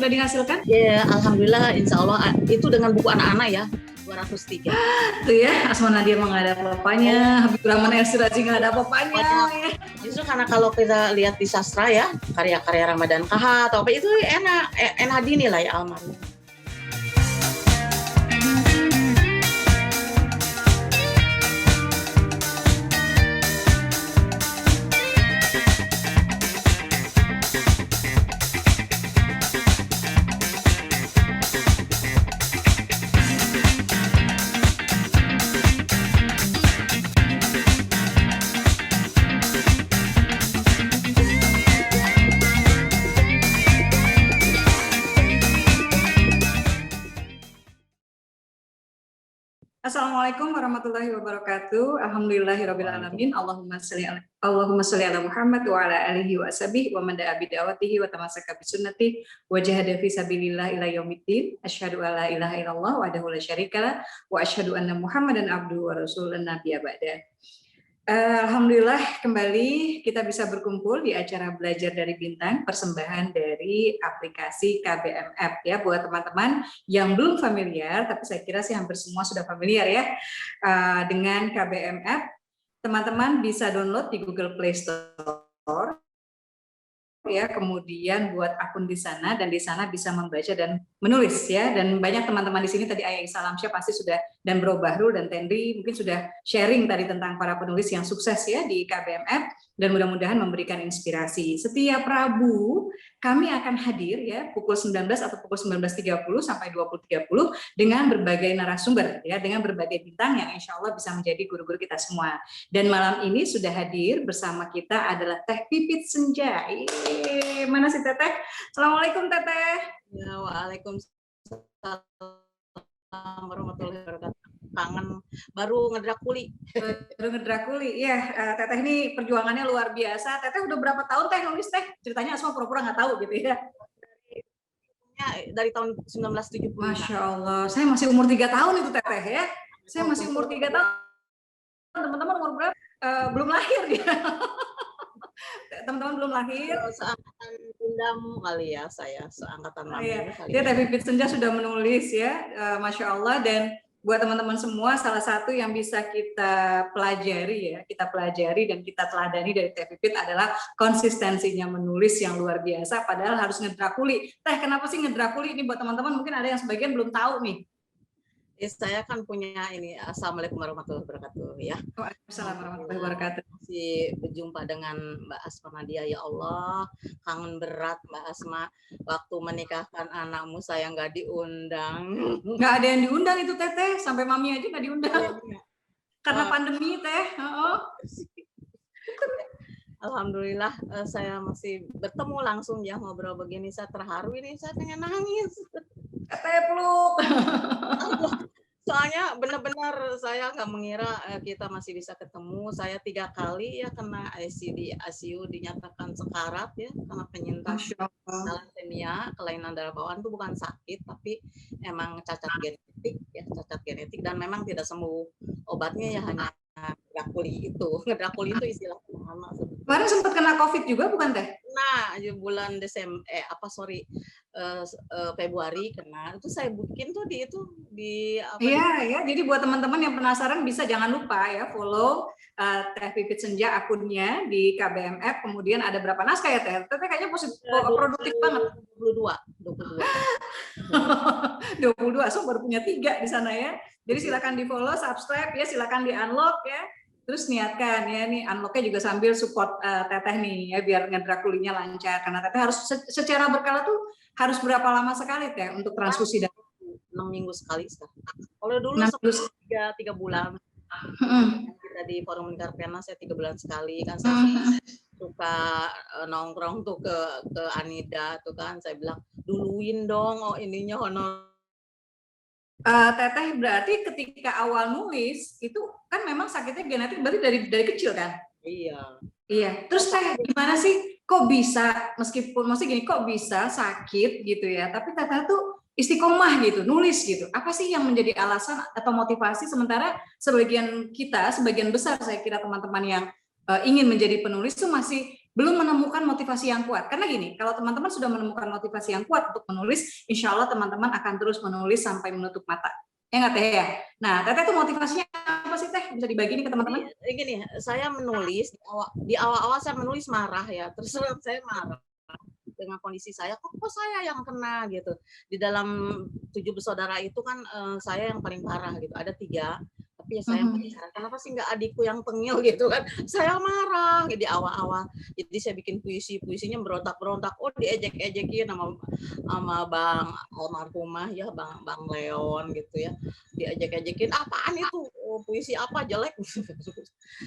sudah dihasilkan? Ya, alhamdulillah, insya Allah itu dengan buku anak-anak ya, 203. Tuh ya, Asma Nadia nggak ada apa-apanya, Habibur Rahman Elsi Raji nggak ada apa-apanya. Ya. Justru karena kalau kita lihat di sastra ya, karya-karya Ramadan KH atau apa itu enak, Hadini lah ya almarhum. Assalamualaikum warahmatullahi wabarakatuh. Alhamdulillahirabbil alamin. Allahumma sholli ala Muhammad wa ala alihi wa sahbihi wa man da'a bi da'watihi wa tamassaka bi sunnati wa jahada fi sabilillah ila yaumiddin. Asyhadu an la ilaha illallah wahdahu la syarikalah wa asyhadu anna Muhammadan abduhu wa rasulun nabiyya ba'da. Alhamdulillah kembali kita bisa berkumpul di acara Belajar dari Bintang, persembahan dari aplikasi KBM App ya. Buat teman-teman yang belum familiar, tapi saya kira sih hampir semua sudah familiar ya dengan KBM App. Teman-teman bisa download di Google Play Store ya, kemudian buat akun di sana dan di sana bisa membaca dan menulis ya. Dan banyak teman-teman di sini tadi Ayah Salamsyah pasti sudah, dan Bro Bahrul dan Tendri mungkin sudah sharing tadi tentang para penulis yang sukses ya di KBM App, dan mudah-mudahan memberikan inspirasi. Setiap Rabu kami akan hadir ya pukul 19 atau pukul 19.30 sampai 20.30 dengan berbagai narasumber ya, dengan berbagai bintang yang insya Allah bisa menjadi guru-guru kita semua. Dan malam ini sudah hadir bersama kita adalah Teh Pipit Senja. Mana si Teteh? Assalamualaikum Teteh. Ya, waalaikumsalam warahmatullahi wabarakatuh. Kangen baru ngedrakuli. Iya, Teteh ini perjuangannya luar biasa. Teteh udah berapa tahun Teh nulis Teh? Ceritanya semua pura-pura nggak tahu gitu ya. Dari tahun 1970. Masya Allah, saya masih umur 3 tahun itu Teteh ya. Saya masih umur 3 tahun. Teman-teman umur berapa? Belum lahir dia. Teman-teman belum lahir. Seangkatan bundamu kali ya, saya seangkatan mamimu kali. Dia Teh Pipit Senja sudah menulis ya, Masya Allah. Dan buat teman-teman semua, salah satu yang bisa kita pelajari ya, dan kita teladani dari Teh Pipit adalah konsistensinya menulis yang luar biasa, padahal harus ngedrakuli. Teh, kenapa sih ngedrakuli? Ini buat teman-teman mungkin ada yang sebagian belum tahu nih. Saya kan punya ini, Assalamualaikum warahmatullahi wabarakatuh ya. Waalaikumsalam warahmatullahi wabarakatuh. Masih berjumpa dengan Mbak Asma Nadia, ya Allah, kangen berat Mbak Asma. Waktu menikahkan anakmu saya nggak diundang. Nggak ada yang diundang itu Teteh, sampai mami aja nggak diundang. Karena pandemi Teh. Alhamdulillah saya masih bertemu langsung ya, ngobrol begini, saya terharu ini, saya pengen nangis. Teteh peluk. Soalnya benar-benar saya nggak mengira kita masih bisa ketemu. Saya 3 kali ya kena ICU dinyatakan sekarat ya karena penyintas thalassemia, kelainan darah bawaan. Itu bukan sakit tapi emang cacat genetik dan memang tidak sembuh. Obatnya ya hanya ngedrakuli itu istilah lama. Kemarin sempat kena COVID juga bukan Teh? Nah, bulan Februari kena. Itu saya bikin tuh di apa? Iya ya. Jadi buat teman-teman yang penasaran bisa jangan lupa ya follow Teh Pipit Senja akunnya di KBM App. Kemudian ada berapa naskah ya Teh? Teh kayaknya produktif banget. 22. So baru punya 3 di sana ya. Jadi silakan di follow, subscribe ya, silakan di unlock ya. Terus niatkan ya, nih unlocknya juga sambil support Teteh nih ya, biar ngedrakulinya lancar. Karena Teteh harus secara berkala tuh harus berapa lama sekali Teh untuk transfusi darah? 6 minggu sekali sekarang. Kalau dulu 3 bulan. Kita di Forum Karpena saya 3 bulan sekali kan, saya suka nongkrong tuh ke Anida tuh kan, saya bilang duluin dong ininya honor. Teteh berarti ketika awal nulis itu kan memang sakitnya genetik berarti dari kecil kan? Iya. Terus Teh gimana sih kok bisa, meskipun maksudnya gini, kok bisa sakit gitu ya, tapi Teteh tuh istiqomah gitu, nulis gitu. Apa sih yang menjadi alasan atau motivasi, sementara sebagian besar saya kira teman-teman yang ingin menjadi penulis tuh masih belum menemukan motivasi yang kuat. Karena gini, kalau teman-teman sudah menemukan motivasi yang kuat untuk menulis, insya Allah teman-teman akan terus menulis sampai menutup mata. Ya nggak Teh ya? Nah, Teteh tuh motivasinya apa sih Teh? Bisa dibagi nih ke teman-teman? Gini, saya menulis di awal-awal saya menulis marah ya, terus saya marah dengan kondisi saya, kok saya yang kena gitu. Di dalam 7 bersaudara itu kan saya yang paling parah gitu. Ada 3, tapi ya saya yang paling parah. Kenapa sih nggak adikku yang tengil gitu kan? Saya marah di awal-awal. Jadi saya bikin puisinya berontak-berontak. Oh, diejek-ejekin sama Bang almarhumah ya, Bang Leon gitu ya. Diejek-ejekin, apaan itu? Oh, puisi apa jelek?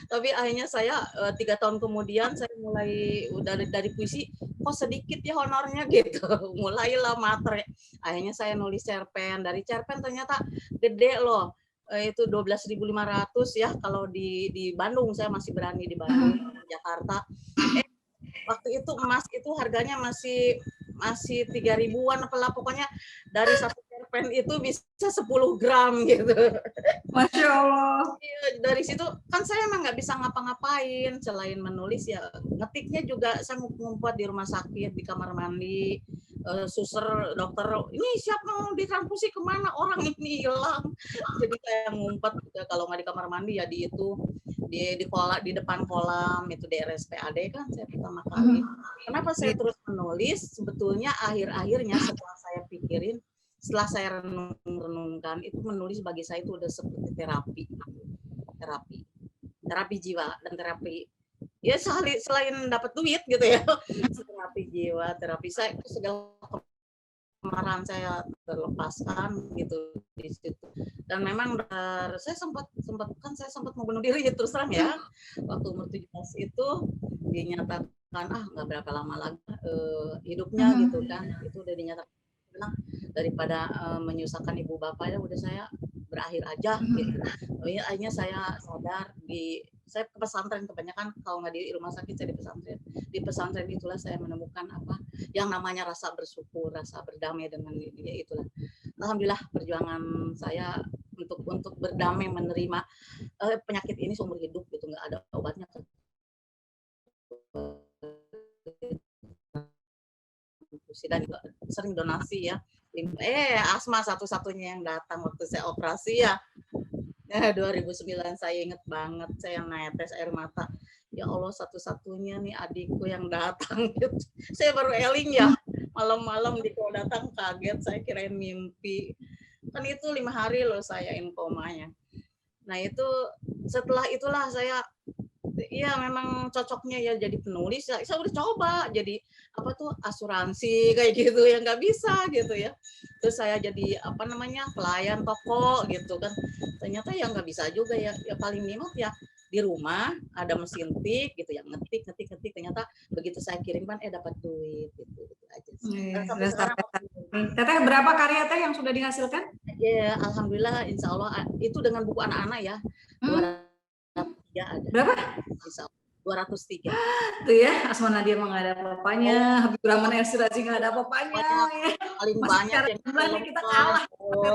Tapi akhirnya saya 3 tahun kemudian saya mulai dari puisi kok sedikit ya honornya gitu. Mulailah matre. Akhirnya saya nulis cerpen. Dari cerpen ternyata gede loh. Itu 12.500 ya kalau di Bandung, saya masih berani di Bandung, Jakarta. Waktu itu emas itu harganya masih 3 ribuan apalah, pokoknya dari satu cerpen itu bisa 10 gram gitu. Masya Allah. Dari situ kan saya emang nggak bisa ngapa-ngapain selain menulis ya, ngetiknya juga saya ngumpet di rumah sakit, di kamar mandi. Suster dokter, ini siapa mau ditransfusi kemana, orang ini hilang. Jadi saya ngumpet kalau nggak di kamar mandi ya di itu di depan kolam itu di RSPAD kan saya pertama kali. Kenapa saya terus menulis? Sebetulnya akhir-akhirnya setelah saya pikirin, setelah saya renungkan, itu menulis bagi saya itu udah seperti terapi jiwa dan terapi ya selain dapat duit gitu ya, terapi jiwa, terapi saya segala kemarahan saya terlepaskan gitu di situ. Dan memang saya sempat mau bunuh diri terus terang ya, waktu umur 17 itu dinyatakan nggak berapa lama lagi hidupnya gitu kan, itu udah dinyatakan, bilang daripada menyusahkan ibu bapak ya udah saya berakhir aja gitu. Akhirnya saya sadar saya ke pesantren, kebanyakan kalau nggak di rumah sakit saya di pesantren. Di pesantren itulah saya menemukan apa yang namanya rasa bersyukur, rasa berdamai dengan diri, itulah. Alhamdulillah perjuangan saya untuk berdamai menerima penyakit ini seumur hidup gitu, nggak ada obatnya. Dan juga sering donasi ya. Asma satu-satunya yang datang waktu saya operasi ya. 2009 saya inget banget, saya netes air mata. Ya Allah, satu-satunya nih adikku yang datang. Saya baru eling ya, malam-malam Diko datang, kaget, saya kirain mimpi. Kan itu 5 hari loh saya komanya. Nah itu setelah itulah saya, iya memang cocoknya ya jadi penulis. Saya udah coba jadi apa tuh asuransi kayak gitu ya, nggak bisa gitu ya. Terus saya jadi pelayan toko gitu kan. Ternyata ya nggak bisa juga ya. Ya paling minus ya di rumah ada mesin tik gitu yang ngetik. Ternyata begitu saya kirimkan dapat duit gitu aja. Sampai sekarang. Teteh berapa karya Teh yang sudah dihasilkan? Ya alhamdulillah, insya Allah itu dengan buku anak-anak ya. 203 ada. Berapa? Insya Allah 203. Tuh ya, Asma Nadia mah nggak ada apa-apanya, Habibur Rahman Elsirazi nggak ada apa-apanya. Ya. Paling banyak yang kita kalah,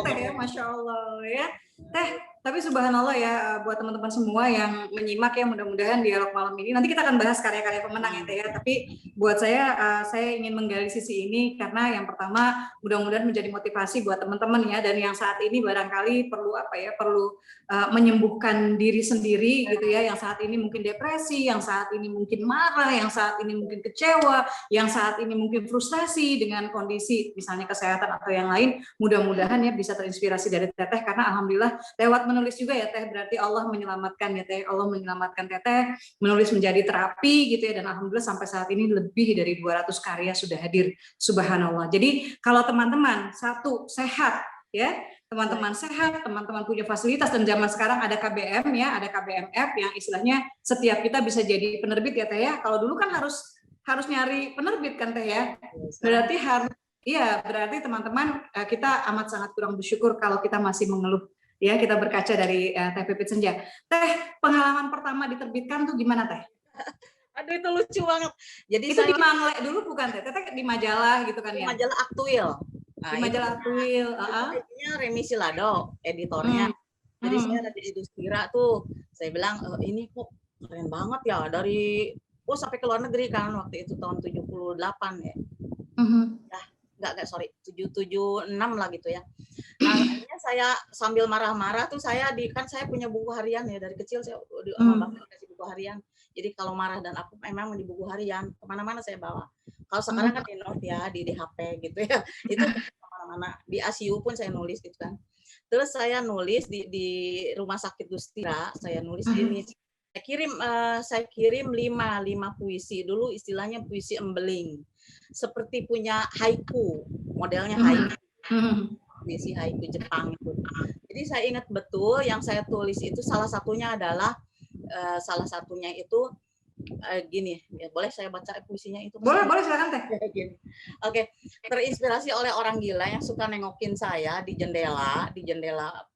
Teh ya, Masya Allah ya. Teh, tapi subhanallah ya buat teman-teman semua yang menyimak ya, mudah-mudahan dialog malam ini, nanti kita akan bahas karya-karya pemenang ya Teh ya, tapi buat saya ingin menggali sisi ini karena yang pertama mudah-mudahan menjadi motivasi buat teman-teman ya, dan yang saat ini barangkali perlu menyembuhkan diri sendiri gitu ya, yang saat ini mungkin depresi, yang saat ini mungkin marah, yang saat ini mungkin kecewa, yang saat ini mungkin frustasi dengan kondisi misalnya kesehatan atau yang lain, mudah-mudahan ya bisa terinspirasi dari Teteh, karena alhamdulillah lewat menulis juga ya Teh, berarti Allah menyelamatkan ya Teh, Allah menyelamatkan Teteh, menulis menjadi terapi gitu ya, dan alhamdulillah sampai saat ini lebih dari 200 karya sudah hadir, subhanallah. Jadi kalau teman-teman satu sehat ya, teman-teman sehat, teman-teman punya fasilitas, dan zaman sekarang ada KBM ya, ada KBMF yang istilahnya setiap kita bisa jadi penerbit ya Teh ya. Kalau dulu kan harus nyari penerbit kan Teh ya. Berarti berarti teman-teman kita amat sangat kurang bersyukur kalau kita masih mengeluh ya, kita berkaca dari Teh Pipit Senja. Teh, pengalaman pertama diterbitkan tuh gimana Teh? Aduh itu lucu banget. Jadi itu di Mangle dulu bukan Teh? Teh di majalah gitu kan ya? Di majalah Aktuil. Di majalah Aktuil. Editornya Remi Silado, editornya. Jadi saya ada di Industira tuh. Saya bilang ini kok keren banget ya, dari Oh, sampai ke luar negeri kan waktu itu tahun 78 ya. Enggak, sorry, 776 lah gitu ya. Nah, akhirnya saya sambil marah-marah tuh saya kan saya punya buku harian ya, dari kecil saya sama bapak dikasih buku harian. Jadi kalau marah dan aku memang di buku harian, kemana-mana saya bawa. Kalau sekarang kan di note ya, di HP gitu ya. Itu kemana-mana. Di ASIU pun saya nulis gitu kan. Terus saya nulis di Rumah Sakit Dustira, saya nulis gini. Saya kirim 5 puisi. Dulu istilahnya puisi embeling. Seperti punya haiku, modelnya haiku. Puisi haiku Jepang itu. Jadi saya ingat betul yang saya tulis itu salah satunya itu gini, ya, boleh saya baca puisinya itu? Boleh silakan Teh. Oke. Terinspirasi oleh orang gila yang suka nengokin saya di jendela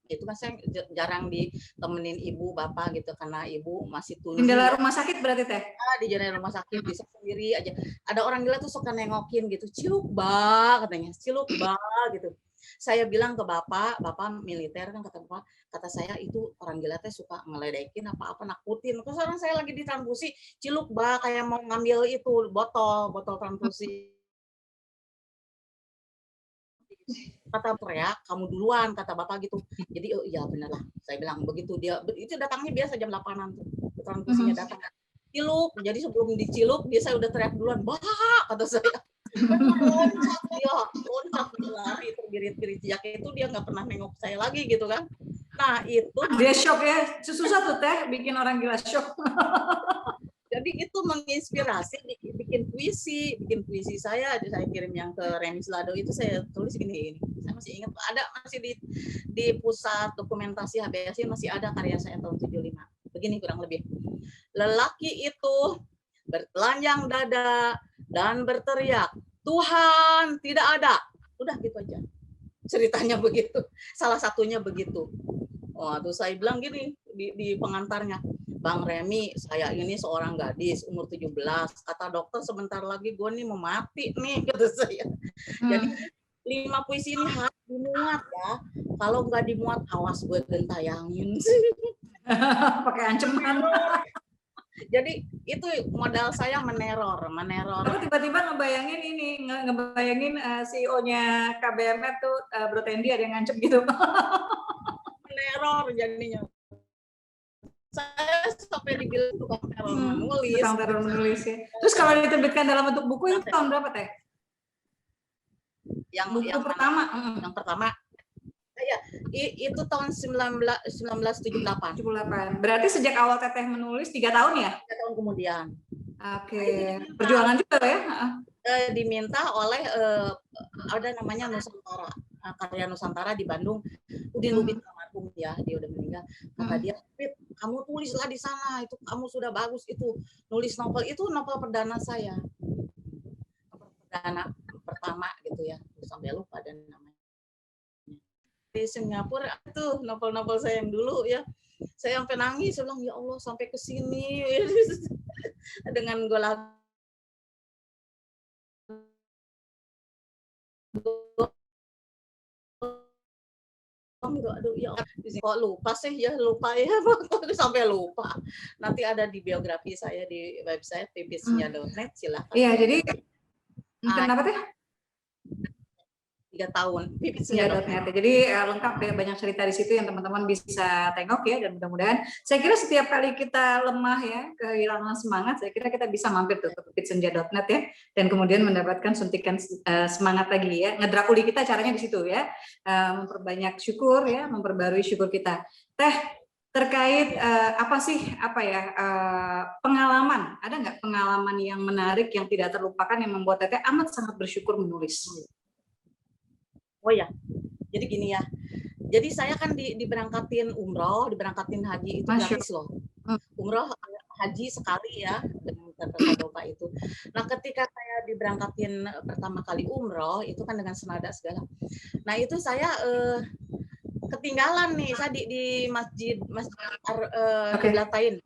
itu kan saya jarang ditemenin ibu bapak gitu karena ibu masih tunji. Jendela rumah sakit berarti Teh? Di jendela rumah sakit bisa sendiri aja. Ada orang gila tuh suka nengokin gitu, ciluk ba katanya, ciluk ba gitu. Saya bilang ke bapak militer kan, kata saya itu orang gila teh suka ngeledekin apa nakutin. Terus sekarang saya lagi ditransfusi, ciluk ba kayak mau ngambil itu botol transfusi. Kata teriak, kamu duluan, kata bapak gitu. Jadi oh iya bener lah, saya bilang begitu. Dia itu datangnya biasa jam 8-an tuh, transfusinya datang. Ciluk, jadi sebelum diciluk dia saya udah teriak duluan, bah kata saya. Loncat lari terbirit-birit itu dia nggak pernah nengok saya lagi gitu kan. Nah itu dia shock ya, susah tuh Teh bikin orang gila shock. Jadi itu menginspirasi bikin puisi saya kirim yang ke Remis Lado itu saya tulis gini. Saya masih ingat masih di pusat dokumentasi HBSI masih ada karya saya tahun 75. Begini kurang lebih. Lelaki itu bertelanjang dada dan berteriak, Tuhan tidak ada. Udah gitu aja. Ceritanya begitu. Salah satunya begitu. Terus saya bilang gini di pengantarnya, Bang Remi, saya ini seorang gadis umur 17. Kata dokter sebentar lagi gue nih mau mati nih, kata saya. Jadi 5 puisi ini harus dimuat ya. Kalau nggak dimuat, awas gue gentayangin. Pakai ancaman. Jadi itu modal saya meneror. Aku tiba-tiba ngebayangin CEO-nya KBMF tuh Bro Tendi ada yang ngancem gitu. Meneror jadinya. Saya sampai dibilang tukang teror menulis. Tukang teror menulis ya. Terus kalau diterbitkan dalam bentuk buku itu tahun berapa Teh? Yang pertama. Yang pertama. Ya, itu tahun 1978. Berarti sejak awal Teteh menulis 3 tahun ya? 3 tahun kemudian. Oke. Perjuangan juga ya? Diminta oleh ada namanya Nusantara, karya Nusantara di Bandung. Udin Lubis almarhum ya, dia udah meninggal. Kata dia, Pip, kamu tulislah di sana, itu kamu sudah bagus itu nulis novel. Itu novel perdana saya, novel perdana pertama gitu ya, sampai lupa dan namanya. Di Singapura itu novel-novel saya yang dulu ya, saya sampai nangis, saya bilang ya Allah sampai ke sini dengan gue aduh ya kok lupa sih ya sampai lupa. Nanti ada di biografi saya di website pipisnya.net, silahkan. Iya, jadi kenapa Teh? 3 tahun pipisnya.net. Jadi lengkap ya, banyak cerita di situ yang teman-teman bisa tengok ya, dan mudah-mudahan saya kira setiap kali kita lemah ya, kehilangan semangat, saya kira kita bisa mampir tuh ke pipissenja.net ya, dan kemudian mendapatkan suntikan semangat lagi ya. Ngedrakuli kita caranya di situ ya, memperbanyak syukur ya, memperbarui syukur kita. Teh, terkait pengalaman, ada nggak pengalaman yang menarik yang tidak terlupakan yang membuat Teteh amat sangat bersyukur menulis? Oh ya, jadi gini ya. Jadi saya kan diberangkatin umroh, diberangkatin haji itu gratis loh. Umroh haji sekali ya dengan kata bapak itu. Nah ketika saya diberangkatin pertama kali umroh itu kan dengan senada segala. Nah itu saya ketinggalan nih, saya di masjid Qiblatain.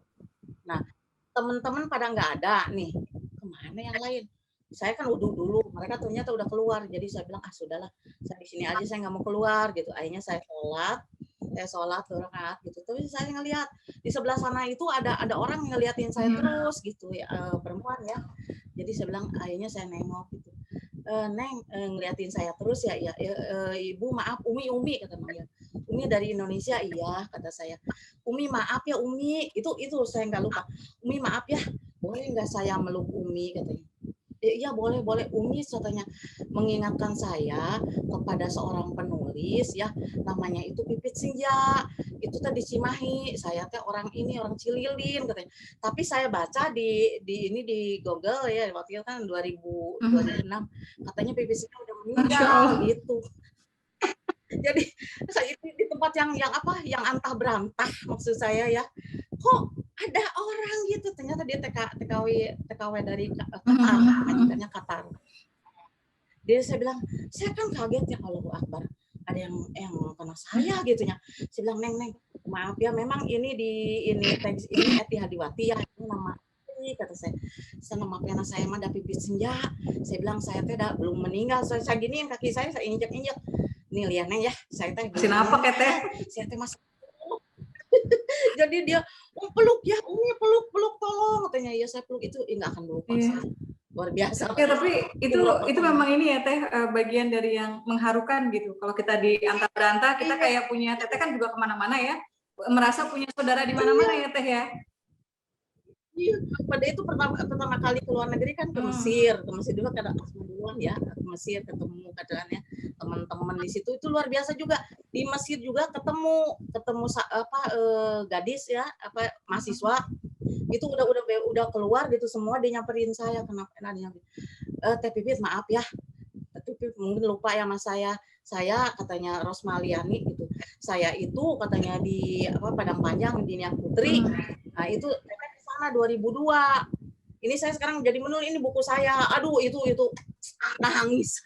Nah teman-teman pada nggak ada nih, kemana yang lain? Saya kan wudhu dulu, mereka ternyata udah keluar, jadi saya bilang sudahlah, saya di sini aja, saya nggak mau keluar gitu. Akhirnya saya sholat, sholat 2 rakaat gitu. Tapi saya ngelihat di sebelah sana itu ada orang ngeliatin saya terus gitu ya, perempuan ya. Jadi saya bilang akhirnya saya nengok gitu. Neng, ngeliatin saya terus ya, Ibu maaf, Umi kata manggil. Umi dari Indonesia, iya kata saya. Umi maaf ya Umi, itu saya nggak lupa. Umi maaf ya, boleh nggak saya meluk Umi katanya. Iya boleh Umi katanya mengingatkan saya kepada seorang penulis ya, namanya itu Pipit Senja, itu tadi Cimahi, saya teh orang Cililin katanya. Tapi saya baca di ini di Google ya, waktu itu kan 2006 katanya Pipit Senja udah meninggal gitu. Jadi saya di tempat yang apa, yang antah berantah maksud saya ya, kok ada orang gitu, ternyata dia TKW dari Qatar, majikannya Qatar. Dia saya bilang, saya kan kaget ya, Allahu Akbar, ada yang kena saya gitunya. Saya bilang, Neng, maaf ya, memang ini teks ini Etihadiwati ya, ini nama kata saya nama pena saya mah Pipit Senja. Saya bilang saya teh belum meninggal, saya giniin kaki saya injek-injek. Nih lihat Neng ya, saya teh masih napak ya teh. Saya teh masih jadi dia peluk ya, peluk tolong katanya. Ya saya peluk, itu nggak akan lupa saya. Luar biasa. Oke, tapi itu memang ini ya teh, bagian dari yang mengharukan gitu. Kalau kita di antah berantah, kita kayak punya teteh kan juga kemana-mana ya, merasa punya saudara di mana-mana ya teh ya. Iya, pada itu pertama kali ke luar negeri kan ke Mesir dulu, karena Asma duluan ya, ke Mesir ketemu keadaannya teman-teman di situ, itu luar biasa juga. Di Mesir juga ketemu apa gadis ya, apa mahasiswa itu udah keluar gitu semua, dia nyamperin saya. Kenapa dia nyamperin, Teh Pipit maaf ya, Teh Pipit mungkin lupa ya mas saya katanya Rosmaliani gitu, saya itu katanya di apa Padang Panjang di Niat Putri. Nah itu 2002. Ini saya sekarang jadi menulis, ini buku saya. Aduh itu nangis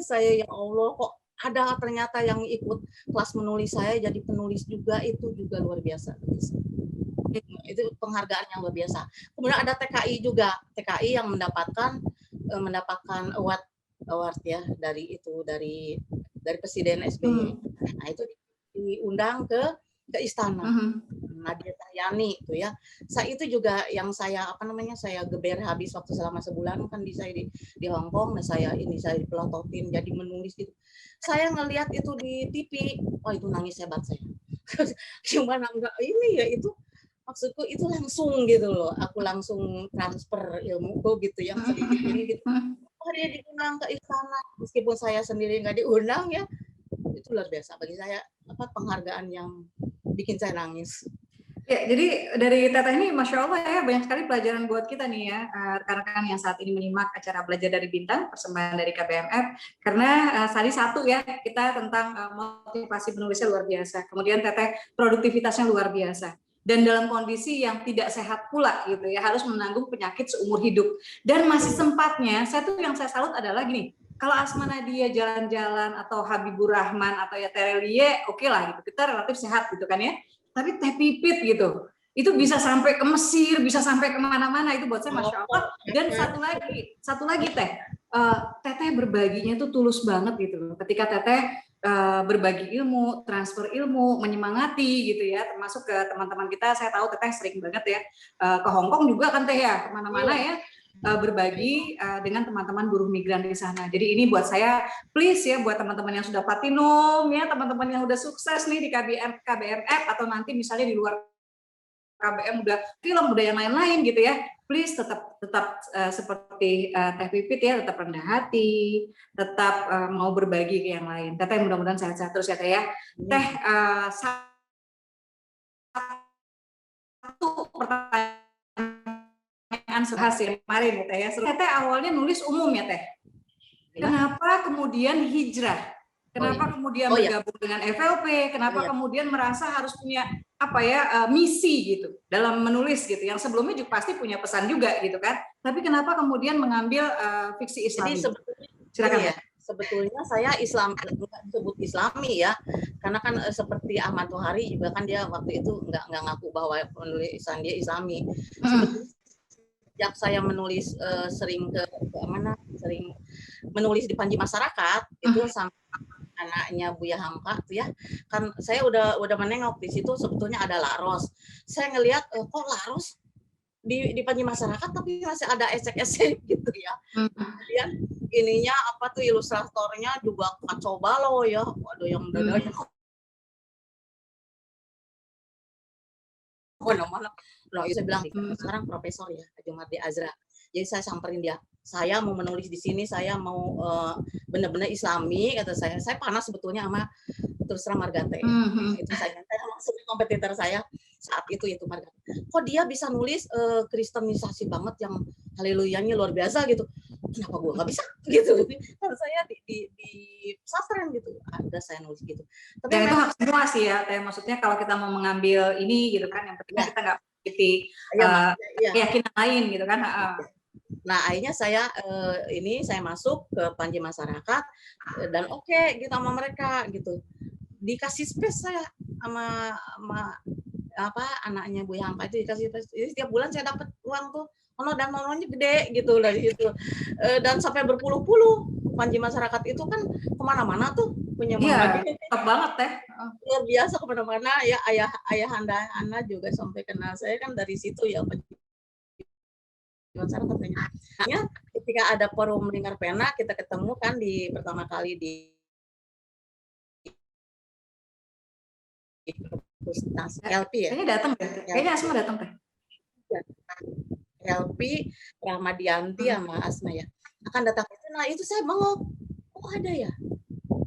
saya ya Allah, kok ada ternyata yang ikut kelas menulis saya jadi penulis juga, itu juga luar biasa. Itu penghargaan yang luar biasa. Kemudian ada TKI juga, TKI yang mendapatkan award ya dari Presiden SBY. Nah itu diundang ke istana. Nadia Taryani itu ya. Saya itu juga yang saya saya geber habis waktu selama sebulan kan di Hong Kong. Nah saya dipelototin jadi menulis gitu. Saya ngelihat itu di TV, oh itu nangis hebat saya. Cuman enggak ini ya, itu maksudku itu langsung gitu loh. Aku langsung transfer ilmuku gitu yang sedikit ini gitu. Oh dia diundang ke istana meskipun saya sendiri nggak diundang ya. Itu luar biasa bagi saya, apa penghargaan yang bikin saya nangis. Ya, jadi dari Teteh ini Masya Allah ya, banyak sekali pelajaran buat kita nih ya, rekan-rekan yang saat ini menyimak acara Belajar dari Bintang, persembahan dari KBMF, karena tadi satu ya, kita tentang motivasi penulisnya luar biasa, kemudian Teteh produktivitasnya luar biasa, dan dalam kondisi yang tidak sehat pula gitu ya, harus menanggung penyakit seumur hidup, dan masih sempatnya, yang saya salut adalah gini, kalau Asma Nadia jalan-jalan atau Habibur Rahman atau ya Terelie, oke lah gitu, kita relatif sehat gitu kan ya. Tapi Teh Pipit gitu, itu bisa sampai ke Mesir, bisa sampai kemana-mana, itu buat saya Masya Allah. Dan satu lagi Teh, Teteh berbaginya itu tulus banget gitu. Ketika Teteh berbagi ilmu, transfer ilmu, menyemangati gitu ya, termasuk ke teman-teman kita. Saya tahu Teteh sering banget ya ke Hong Kong juga kan Teh ya, kemana-mana ya. Berbagi dengan teman-teman buruh migran di sana. Jadi ini buat saya, please ya, buat teman-teman yang sudah platinum ya, teman-teman yang udah sukses nih di KBMF atau nanti misalnya di luar KBM udah film, udah yang lain-lain gitu ya, please tetap seperti Teh Pipit ya, tetap rendah hati, tetap mau berbagi ke yang lain. Teteh mudah-mudahan sehat-sehat terus ya Teh ya. Teh satu pertanyaan hasil kemarin ya Teh ya. Teh awalnya nulis umum ya Teh. Kenapa kemudian hijrah? Kenapa kemudian bergabung dengan FLP? Kenapa kemudian merasa harus punya misi gitu dalam menulis gitu? Yang sebelumnya juga pasti punya pesan juga gitu kan? Tapi kenapa kemudian mengambil fiksi Islami? Jadi silakan ya. Sebetulnya saya disebut Islami ya, karena kan seperti Ahmad Tohari juga kan dia waktu itu nggak ngaku bahwa penulisan dia Islami. Sejak saya menulis sering menulis di Panji Masyarakat itu sampai anaknya Buya Hamka tuh ya, kan saya udah menengok di situ sebetulnya ada Laros. Saya ngelihat kok Laros di Panji Masyarakat tapi masih ada esek-esek gitu ya. Kemudian ininya apa tuh ilustratornya juga kacau balau ya. Waduh yang dadanya mana-mana. Nah, itu saya bilang sekarang profesor ya, Jumardi Azra. Jadi saya samperin dia. Saya mau menulis di sini, saya mau benar-benar Islami kata saya. Saya panas sebetulnya sama terus terang Margate. Itu saya langsung kompetitor saya saat itu Margate. Kok dia bisa nulis kristenisasi banget yang haleluyanya luar biasa gitu. Kenapa gue nggak bisa gitu? Kan saya di pesantren gitu. Ada saya nulis gitu. Tapi dan itu hak semua sih ya, maksudnya kalau kita mau mengambil ini gitu kan, yang penting kita nggak memiliki keyakinan lain gitu kan. Nah, akhirnya saya saya masuk ke Panji Masyarakat dan oke gitu sama mereka gitu. Dikasih space saya sama apa anaknya Bu Hamka itu dikasih space. Jadi setiap bulan saya dapat uang tuh. Dan honornya gede gitu dari situ. Dan sampai berpuluh-puluh Panji Masyarakat itu kan kemana-mana tuh punya Iya, top banget teh. Luar biasa kemana-mana ya, ayah anda juga sampai kenal saya kan dari situ ya Panji Masyarakat. Hanya ketika ada forum Lingkar Pena kita ketemu kan di pertama kali di LP ya. Kayaknya datang deh. Kayaknya Asma datang teh. LP Rahmadianti sama Asma ya akan datang. Nah itu saya bengok, oh ada ya.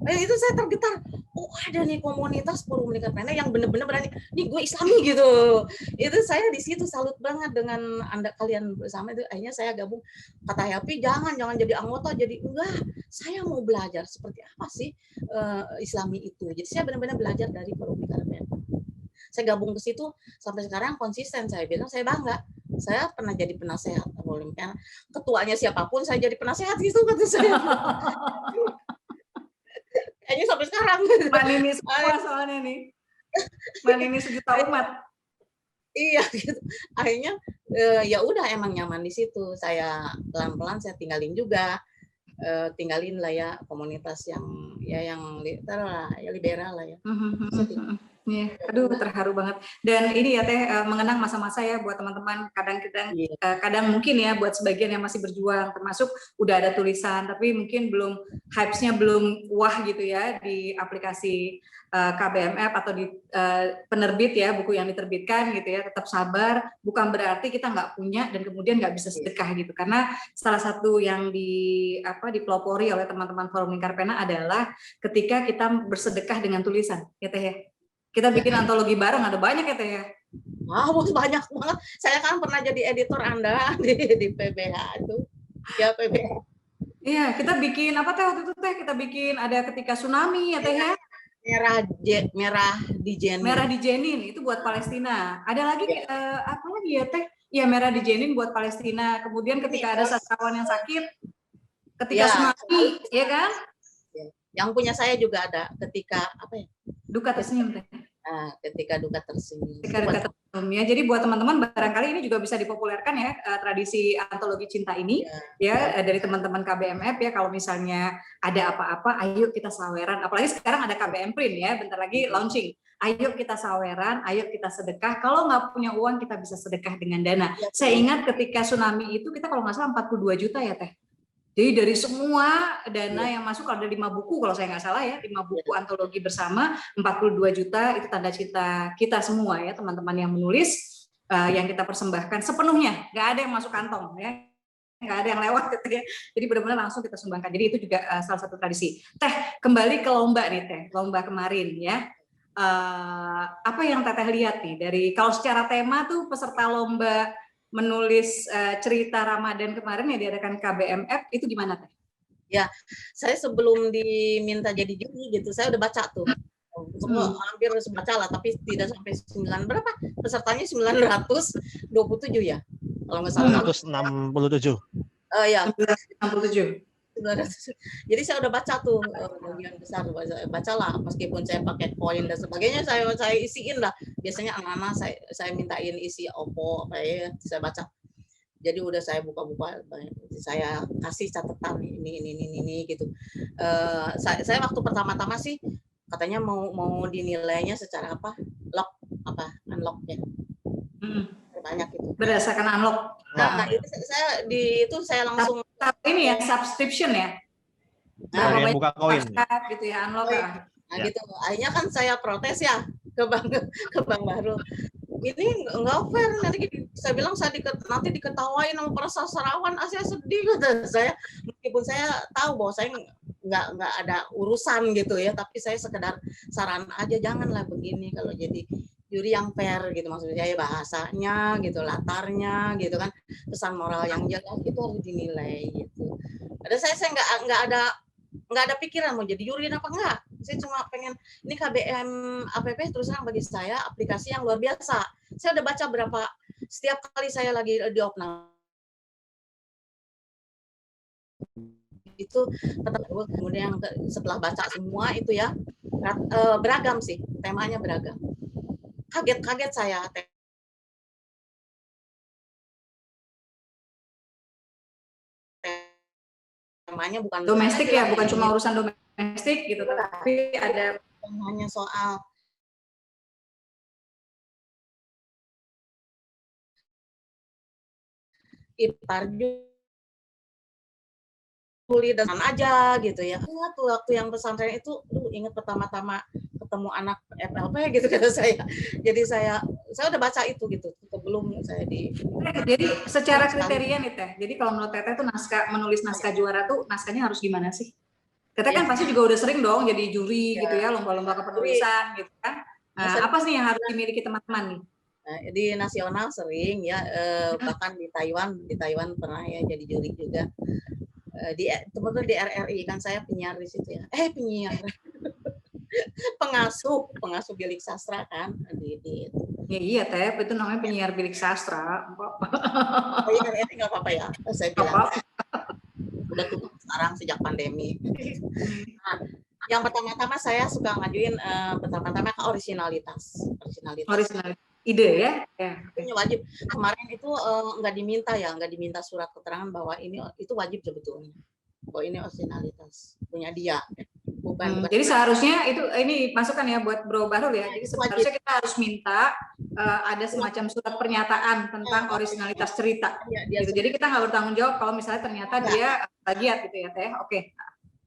Itu saya tergetar, oh ada nih komunitas forum Lingkar Pena yang benar-benar berani, nih gue Islami gitu. Itu saya di situ salut banget dengan Anda kalian bersama itu. Akhirnya saya gabung. Kata Helpi, jangan jadi anggota, jadi enggak. Saya mau belajar seperti apa sih Islami itu. Jadi saya benar-benar belajar dari forum Lingkar Pena. Saya gabung ke situ sampai sekarang konsisten. Saya bilang saya bangga. Saya pernah jadi penasehat forum Pena. Ketuanya siapapun saya jadi penasehat gitu kata saya. Kayaknya sampai sekarang. Manini semua soalnya nih. Manini sejuta umat. Iya gitu. Akhirnya ya udah emang nyaman di situ. Saya pelan-pelan saya tinggalin juga. Tinggalin lah ya komunitas yang liberal lah ya. Ya, aduh terharu banget. Dan ini ya teh mengenang masa-masa ya buat teman-teman. Kadang mungkin ya buat sebagian yang masih berjuang, termasuk udah ada tulisan, tapi mungkin belum hype-nya belum wah gitu ya di aplikasi KBMF atau di penerbit ya buku yang diterbitkan gitu ya. Tetap sabar. Bukan berarti kita nggak punya dan kemudian nggak bisa sedekah gitu. Karena salah satu yang dipelopori oleh teman-teman Forum Lingkar Pena adalah ketika kita bersedekah dengan tulisan, ya teh ya. Kita bikin antologi bareng, ada banyak ya teh ya. Wow, banyak banget. Saya kan pernah jadi editor Anda di PBH itu. Ya PBH. Iya, kita bikin apa teh waktu itu teh? Kita bikin ada ketika tsunami ya teh ya. Merah di Jenin itu buat Palestina. Ada lagi apa lagi ya teh? Ya merah di Jenin buat Palestina. Kemudian ketika ada sastrawan yang sakit, ketika tsunami, ya kan? Yang punya saya juga ada ketika apa ya? Duka tersenyum teh. Ketika duka tersenyum. Ya, jadi buat teman-teman barangkali ini juga bisa dipopulerkan ya tradisi antologi cinta ini ya dari teman-teman KBMF ya. Kalau misalnya ada apa-apa, ayo kita saweran. Apalagi sekarang ada KBM Print ya, bentar lagi launching. Ayo kita saweran, ayo kita sedekah. Kalau nggak punya uang kita bisa sedekah dengan dana. Saya ingat ketika tsunami itu kita kalau nggak salah 42 juta ya teh. Jadi dari semua dana yang masuk ada 5 buku kalau saya nggak salah ya, 5 buku antologi bersama 42 juta itu tanda cinta kita semua ya teman-teman yang menulis yang kita persembahkan sepenuhnya, nggak ada yang masuk kantong ya, nggak ada yang lewat gitu ya. Jadi benar-benar langsung kita sumbangkan. Jadi itu juga salah satu tradisi. Teh kembali ke lomba nih teh, lomba kemarin ya. Apa yang teteh lihat nih dari kalau secara tema tuh peserta lomba menulis cerita Ramadan kemarin yang diadakan KBMF itu gimana teh? Ya, saya sebelum diminta jadi juri gitu, saya udah baca tuh. Semua hampir baca lah, tapi tidak sampai 9 berapa? Pesertanya 927 ya. Kalau nggak salah. 967. Ya. 967. Jadi saya udah baca tuh bagian besar, bacalah meskipun saya pakai poin dan sebagainya saya isiin lah. Biasanya anak-anak saya mintain isi opo kayak saya baca. Jadi udah saya buka-buka, saya kasih catatan ini gitu. Saya waktu pertama-tama sih katanya mau dinilainya secara apa? Unlock ya. Banyak itu. Berdasarkan unlock. Nah, itu saya langsung ini ya subscription ya. Nah, yang buka koin gitu ya, unlock. Nah, gitu. Akhirnya kan saya protes ya ke Bank Baru. Ini nggak fair, nanti saya bilang nanti diketawain sama para sastrawan, saya sedih kata saya, meskipun saya tahu bahwa saya nggak ada urusan gitu ya, tapi saya sekedar saran aja, janganlah begini, kalau jadi juri yang fair gitu, maksudnya ya bahasanya gitu, latarnya gitu kan, pesan moral yang jelas itu harus dinilai gitu. Ada saya nggak ada pikiran mau jadi juri apa enggak. Saya cuma pengen, ini KBM APP terus terang bagi saya aplikasi yang luar biasa. Saya udah baca setiap kali saya lagi di Opnam itu, kemudian setelah baca semua itu ya, beragam sih, temanya beragam. Kaget saya. Temanya bukan domestik ya, bukan cuma urusan domestik gitu, tapi ada hanya soal ipar Juli dan aja gitu ya. Waktu yang pesantren itu, ingat pertama-tama ketemu anak FLP gitu kata saya. Jadi saya udah baca itu gitu sebelum saya Jadi secara kriteria nih Teh. Jadi kalau menurut Teteh tuh menulis naskah juara tuh naskahnya harus gimana sih? Teteh kan pasti juga udah sering dong jadi juri gitu ya, lomba-lomba kepenulisan gitu kan. Nah, apa sih yang harus dimiliki teman-teman nih? Nah, di nasional sering ya, bahkan di Taiwan pernah ya jadi juri juga. Teman-teman di RRI kan saya penyiar di situ ya. Penyiar. pengasuh bilik sastra kan di Ya iya Teh, itu namanya penyiar bilik sastra. Oh iya, nggak apa-apa ya, saya bilang. Udah tutup sekarang sejak pandemi. Nah, yang pertama-tama saya suka ngajuin pertama-tama ke originalitas. Ide ya? Ini wajib. Kemarin itu nggak diminta surat keterangan bahwa itu wajib sebetulnya. Bahwa ini originalitas punya dia. Bukan. Jadi seharusnya ini masukan ya buat Bro Bahrul ya. Jadi seharusnya kita harus minta ada semacam surat pernyataan tentang originalitas cerita. Gitu. Jadi kita nggak bertanggung jawab kalau misalnya ternyata dia plagiat gitu ya Teh. Oke.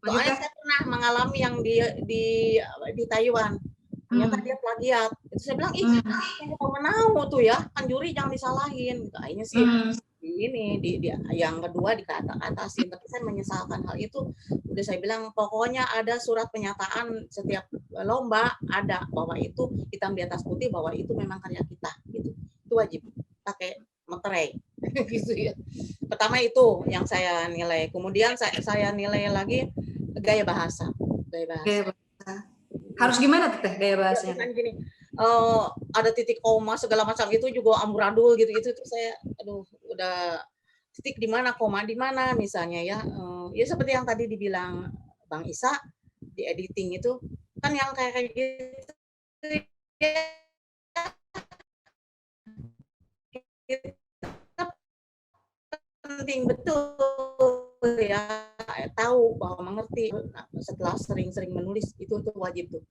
Soalnya saya pernah mengalami yang di Taiwan. Ternyata dia plagiat. Itu saya bilang, mau menau tuh ya, kan juri jangan disalahin. Kayaknya sih yang kedua dikata-katasin, tapi saya menyesalkan hal itu. Udah saya bilang pokoknya ada surat pernyataan setiap lomba, ada bahwa itu hitam di atas putih bahwa itu memang karya kita gitu. Itu wajib pakai materai gitu ya. Pertama itu yang saya nilai. Kemudian saya nilai lagi gaya bahasa. Harus gimana tuh Teh gaya bahasanya? Gini, ada titik koma segala macam itu juga amburadul gitu itu saya udah titik di mana, koma di mana misalnya ya. Ya seperti yang tadi dibilang Bang Isa di editing itu kan yang kayak gitu penting betul ya, tahu bahwa mengerti setelah sering-sering menulis itu wajib tuh.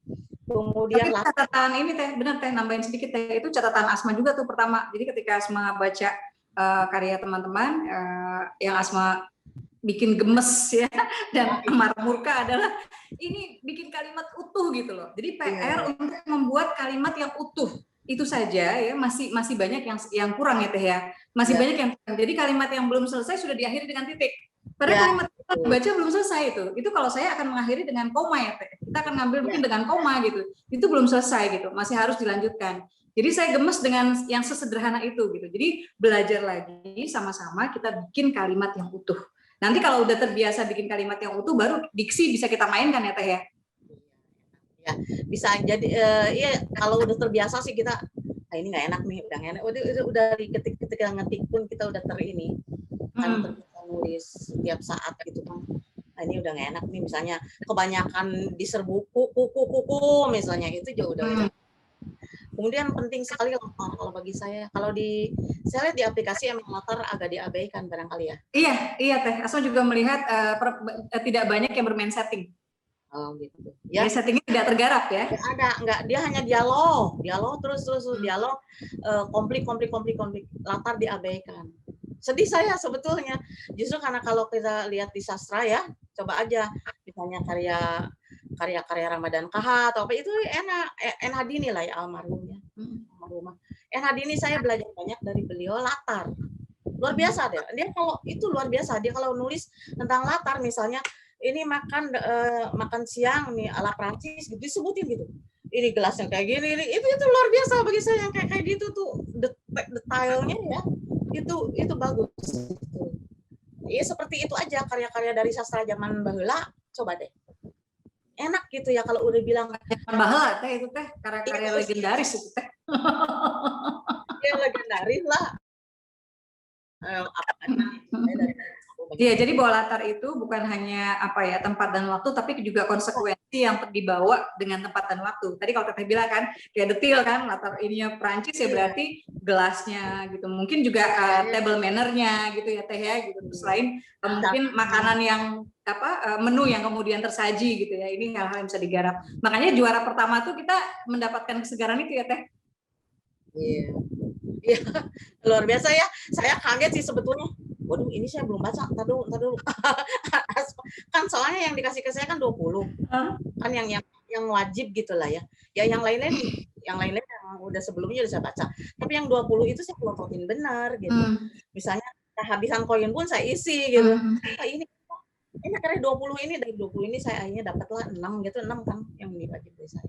Kemudian catatan ini Teh, benar Teh, nambahin sedikit Teh, itu catatan Asma juga tuh pertama. Jadi ketika Asma baca karya teman-teman, yang Asma bikin gemes ya dan marah murka adalah ini bikin kalimat utuh gitu loh. Jadi PR untuk membuat kalimat yang utuh itu saja ya, masih banyak yang kurang ya Teh ya. Masih banyak yang kurang. Jadi kalimat yang belum selesai sudah diakhiri dengan titik. Padahal kalimat kita baca belum selesai itu kalau saya akan mengakhiri dengan koma ya Teh. Kita akan ngambil mungkin dengan koma gitu. Itu belum selesai gitu, masih harus dilanjutkan. Jadi saya gemes dengan yang sesederhana itu gitu. Jadi belajar lagi sama-sama kita bikin kalimat yang utuh. Nanti kalau udah terbiasa bikin kalimat yang utuh, baru diksi bisa kita mainkan ya Teh ya. Ya bisa jadi ya kalau udah terbiasa sih kita ini nggak enak nih, udah enak. Udah ketika ngetik pun kita udah ini kan terbiasa nulis setiap saat gitu kan. Nah, ini udah nggak enak nih misalnya kebanyakan diserbu kuku misalnya itu juga udah Kemudian penting sekali latar kalau bagi saya. Kalau saya lihat di aplikasi emang latar agak diabaikan barangkali ya. Iya Teh. Asma juga melihat tidak banyak yang bermain setting. Oh gitu. Ya, settingnya tidak tergarap ya. Enggak, dia hanya dialog terus dialog, konflik, latar diabaikan. Sedih saya sebetulnya, justru karena kalau kita lihat di sastra ya, coba aja misalnya karya Ramadan KH atau apa itu enak, En Hadini lah ya almarhumnya. En Hadini saya belajar banyak dari beliau latar. Luar biasa dia kalau itu luar biasa, dia kalau nulis tentang latar misalnya ini makan siang nih ala Prancis gitu disebutin gitu. Ini gelasnya kayak gini, itu luar biasa bagi saya yang kayak gitu tuh detailnya ya. Itu bagus. Ya seperti itu aja karya-karya dari sastra zaman baheula, coba deh. Enak gitu ya kalau udah bilang baheula teh itu teh karya-karya legendaris itu teh. Ya legendaris lah. Iya, jadi bahwa latar itu bukan hanya tempat dan waktu, tapi juga konsekuensi yang dibawa dengan tempat dan waktu. Tadi kalau Teteh bilang kan, kayak detail kan, latar ininya Perancis ya berarti gelasnya gitu. Mungkin juga table manner-nya gitu ya Teh ya, gitu. Selain mungkin makanan yang menu yang kemudian tersaji gitu ya. Ini hal-hal yang bisa digarap. Makanya juara pertama tuh kita mendapatkan kesegaran itu ya Teh. Iya, luar biasa ya. Saya kaget sih sebetulnya. Waduh, ini saya belum baca. Ntar dulu. Kan soalnya yang dikasih ke saya kan 20. Kan yang wajib gitulah ya. Ya yang lain-lain yang udah sebelumnya udah saya baca. Tapi yang 20 itu saya pelototin benar gitu. Misalnya kehabisan koin pun saya isi gitu. Ini karena 20 ini dari 20 ini saya akhirnya dapatlah 6 gitu, 6 kan yang wajib dari saya.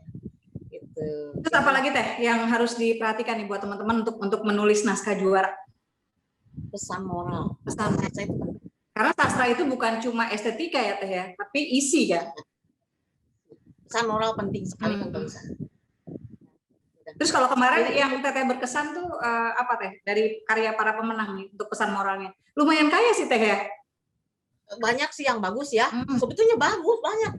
Gitu. Terus apa lagi Teh yang harus diperhatikan nih buat teman-teman untuk menulis naskah juara? Pesan moral. Karena sastra itu bukan cuma estetika ya Teh ya, tapi isi kan. Pesan moral penting sekali kan bagi saya. Terus kalau kemarin yang Teteh berkesan tuh apa Teh dari karya para pemenang nih untuk pesan moralnya? Lumayan kaya sih Teh ya. Banyak sih yang bagus ya. Sebetulnya bagus banyak.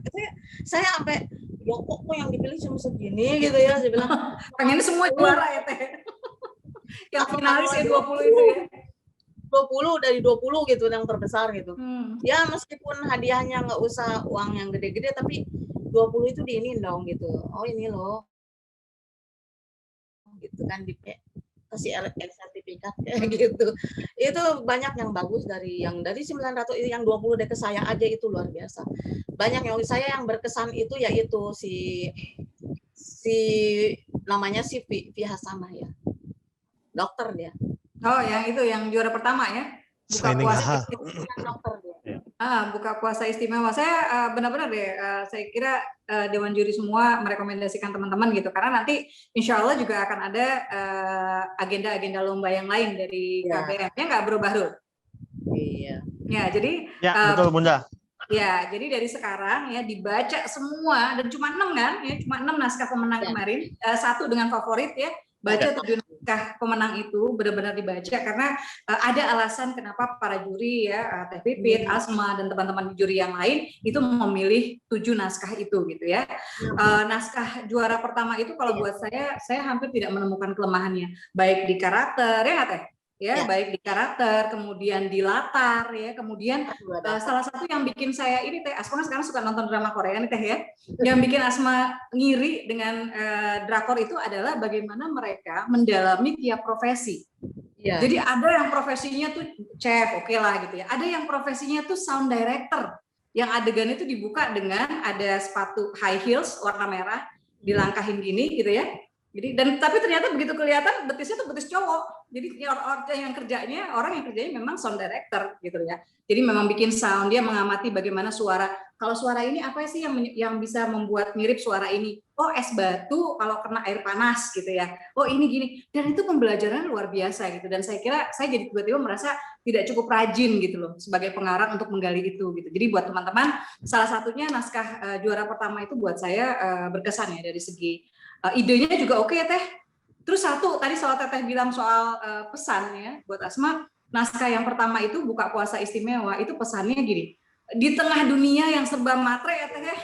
Saya sampai kok yang dipilih cuma segini gitu ya, saya bilang. Pengennya semua juara ya Teh. Yang finalis ya 20 itu ya. 20 dari 20 gitu yang terbesar gitu. Ya meskipun hadiahnya nggak usah uang yang gede-gede tapi 20 itu diinin dong gitu. Oh ini loh. Gitu kan kasih sertifikat kayak gitu. Itu banyak yang bagus dari 900 yang 20 dari saya aja itu luar biasa. Banyak yang saya yang berkesan itu yaitu si namanya si Via Hasanah ya. Dokter dia. Oh, yang itu yang juara pertama ya. Buka puasa buka puasa istimewa. Saya benar-benar deh saya kira Dewan Juri semua merekomendasikan teman-teman gitu karena nanti insya Allah juga akan ada agenda-agenda lomba yang lain dari KBM-nya nggak berubah Rul. Iya. Ya, jadi betul Bunda. Ya, jadi dari sekarang ya dibaca semua dan cuma 6 kan ya, cuma 6 naskah pemenang kemarin, 1 dengan favorit ya. Baca 7 naskah pemenang itu benar-benar dibaca karena ada alasan kenapa para juri ya Teh Pipit, Asma dan teman-teman juri yang lain itu memilih 7 naskah itu gitu ya. Naskah juara pertama itu kalau buat saya hampir tidak menemukan kelemahannya, baik di karakter ya nggak Teh? Ya, baik di karakter, kemudian di latar ya, kemudian salah satu yang bikin saya ini Teh, Asma sekarang suka nonton drama Korea nih Teh ya, yang bikin Asma ngiri dengan drakor itu adalah bagaimana mereka mendalami tiap profesi. Ya. Jadi ada yang profesinya tuh chef, oke lah gitu ya, ada yang profesinya tuh sound director, yang adegan itu dibuka dengan ada sepatu high heels warna merah, dilangkahin gini gitu ya. Jadi tapi ternyata begitu kelihatan betisnya tuh betis cowok. Jadi orang yang kerjanya memang sound director gitu ya. Jadi memang bikin sound, dia mengamati bagaimana suara. Kalau suara ini apa sih yang bisa membuat mirip suara ini? Oh, es batu kalau kena air panas gitu ya. Oh, ini gini. Dan itu pembelajaran luar biasa gitu. Dan saya kira saya jadi tiba-tiba merasa tidak cukup rajin gitu loh sebagai pengarang untuk menggali itu gitu. Jadi buat teman-teman, salah satunya naskah juara pertama itu buat saya berkesan ya dari segi idenya juga oke Teh. Terus satu tadi soal Teteh bilang soal pesan ya buat Asma, naskah yang pertama itu buka puasa istimewa itu pesannya gini, di tengah dunia yang serba matre ya Teh,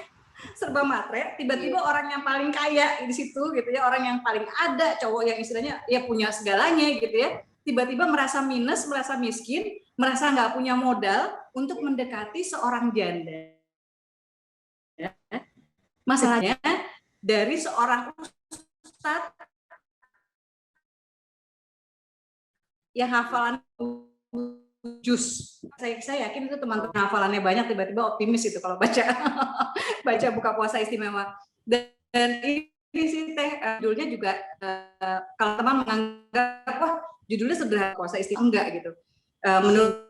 serba matre, tiba-tiba orang yang paling kaya di situ gitu ya, orang yang paling ada, cowok yang istilahnya ya punya segalanya gitu ya, tiba-tiba merasa minus, merasa miskin, merasa nggak punya modal untuk mendekati seorang janda. Masalahnya dari seorang ustadz yang hafalan jus. Saya yakin itu teman-teman hafalannya banyak, tiba-tiba optimis itu kalau baca baca buka puasa istimewa. Dan ini sih Teh, judulnya juga kalau teman menganggap wah judulnya sederhana puasa istimewa, enggak gitu. Menurut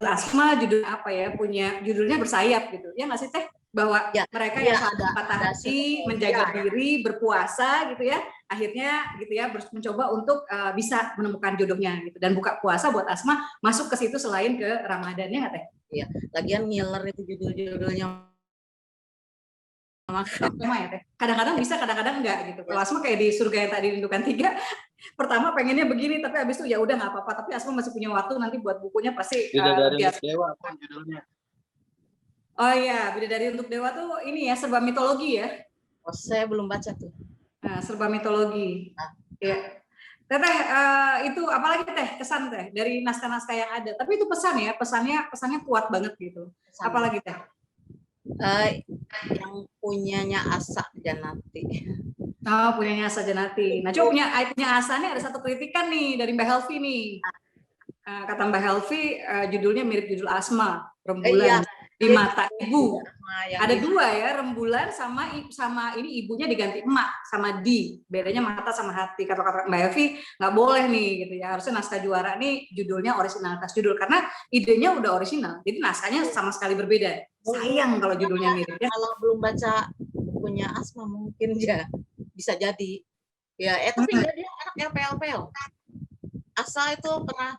Asma judul apa ya, punya judulnya bersayap gitu. Ya nggak sih Teh? Bahwa Ya, mereka ya, yang patah hati, menjaga diri, berpuasa gitu ya, akhirnya gitu ya mencoba untuk bisa menemukan jodohnya gitu. Dan buka puasa buat Asma masuk ke situ selain ke Ramadannya nggak Teh? Iya, lagian ngiler itu judul-judulnya. Sama ya Teh. Kadang-kadang bisa, kadang-kadang enggak gitu. Kalau Asma kayak di Surga yang tadi rindukan 3, pertama pengennya begini, tapi habis itu ya udah nggak apa-apa. Tapi Asma masih punya waktu nanti buat bukunya pasti. Bidadari untuk Dewa apa judulnya? Oh iya, Bidadari untuk Dewa tuh ini ya, serba mitologi ya. Oh, saya belum baca tuh. Nah, serba mitologi. Ya. Teteh, itu apalagi Teh kesan Teh dari naskah-naskah yang ada. Tapi itu pesan ya, pesannya kuat banget gitu. Pesan. Apalagi Teh? Yang punyanya Asa Janati. Oh, punyanya Asa Janati. Nah, coba punya Asa nih ada satu kritikan nih dari Mbak Helvi nih. Kata Mbak Helvi, judulnya mirip judul Asma, Rembulan. Di mata ibu ada dua ya, rembulan sama ini ibunya diganti emak sama di, bedanya mata sama hati. Kata Mbak Evi nggak boleh nih gitu ya, harusnya naskah juara nih judulnya originalitas judul karena idenya udah orisinal, jadi naskahnya sama sekali berbeda. Sayang kalau judulnya mirip ya. Kalau belum baca bukunya Asma mungkin ya bisa jadi ya, tapi dia anak FPL. Asa itu pernah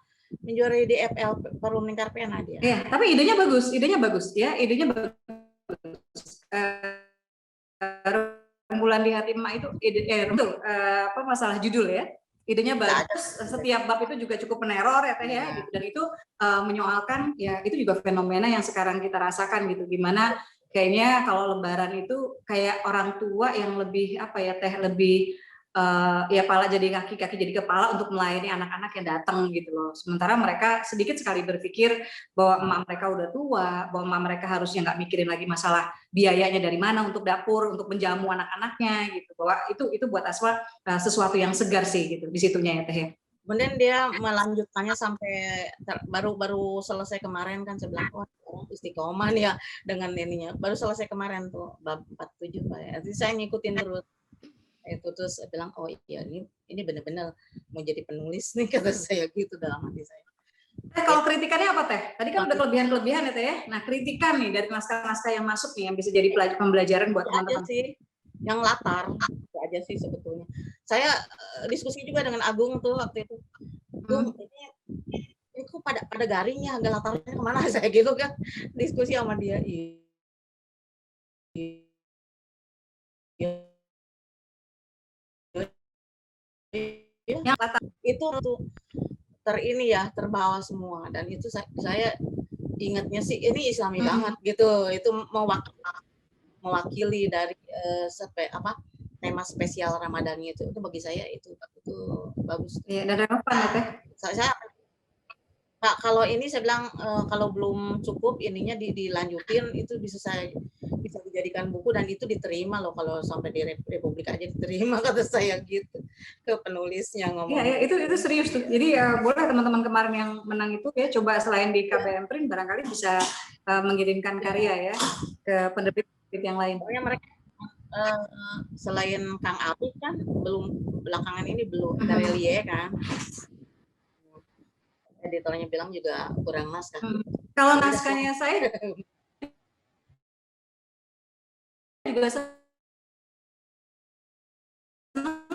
menjuarai di FL Forum Lingkar Pena dia. Ya, tapi idenya bagus ya, idenya bagus. Rembulan di hati emak itu apa masalah judul ya. Idenya bagus, setiap bab itu juga cukup meneror ya Teh ya, gitu. Dan itu menyoalkan ya, itu juga fenomena yang sekarang kita rasakan gitu, gimana kayaknya kalau lebaran itu kayak orang tua yang lebih apa ya Teh, lebih ya pala jadi kaki, kaki jadi kepala untuk melayani anak-anak yang datang gitu loh. Sementara mereka sedikit sekali berpikir bahwa emak mereka udah tua, bahwa emak mereka harusnya nggak mikirin lagi masalah biayanya dari mana untuk dapur, untuk menjamu anak-anaknya gitu. Bahwa itu buat Asma sesuatu yang segar sih gitu di situnya ya Teh ya. Kemudian dia melanjutkannya sampai baru selesai kemarin kan, saya bilang oh istiqomah ya dengan ininya. Baru selesai kemarin tuh bab 47 Pak ya. Jadi saya ngikutin terus. Itu terus saya bilang oh iya ini benar-benar mau jadi penulis nih, kata saya gitu dalam hati saya. Kalau kritikannya apa Teh? Tadi kan udah kelebihan-kelebihan ya Teh ya. Nah kritikan nih dari naskah-naskah yang masuk nih yang bisa jadi pembelajaran buat teman-teman. Sih yang latar itu aja sih sebetulnya. Saya diskusi juga dengan Agung tuh waktu itu. Ini kok pada garingnya, agak latarnya kemana saya gitu kan, diskusi sama dia. Yang latar itu ini ya terbawa semua, dan itu saya ingatnya sih ini Islami banget gitu. Itu mewakili dari tema spesial Ramadan itu bagi saya itu bagus. Iya, dan relevan ya Teh. Saya kalau ini saya bilang kalau belum cukup ininya dilanjutin, itu bisa dijadikan buku dan itu diterima loh, kalau sampai di Republik aja diterima, kata saya gitu ke penulisnya ngomong. Iya, itu serius tuh. Jadi boleh teman-teman kemarin yang menang itu ya coba selain di KBM Print barangkali bisa mengirimkan karya ya ke penerbit yang lain. Pokoknya mereka selain Kang Apik kan belakangan ini belum ada Relie kan. Editornya bilang juga kurang naskah. Kalau naskahnya saya juga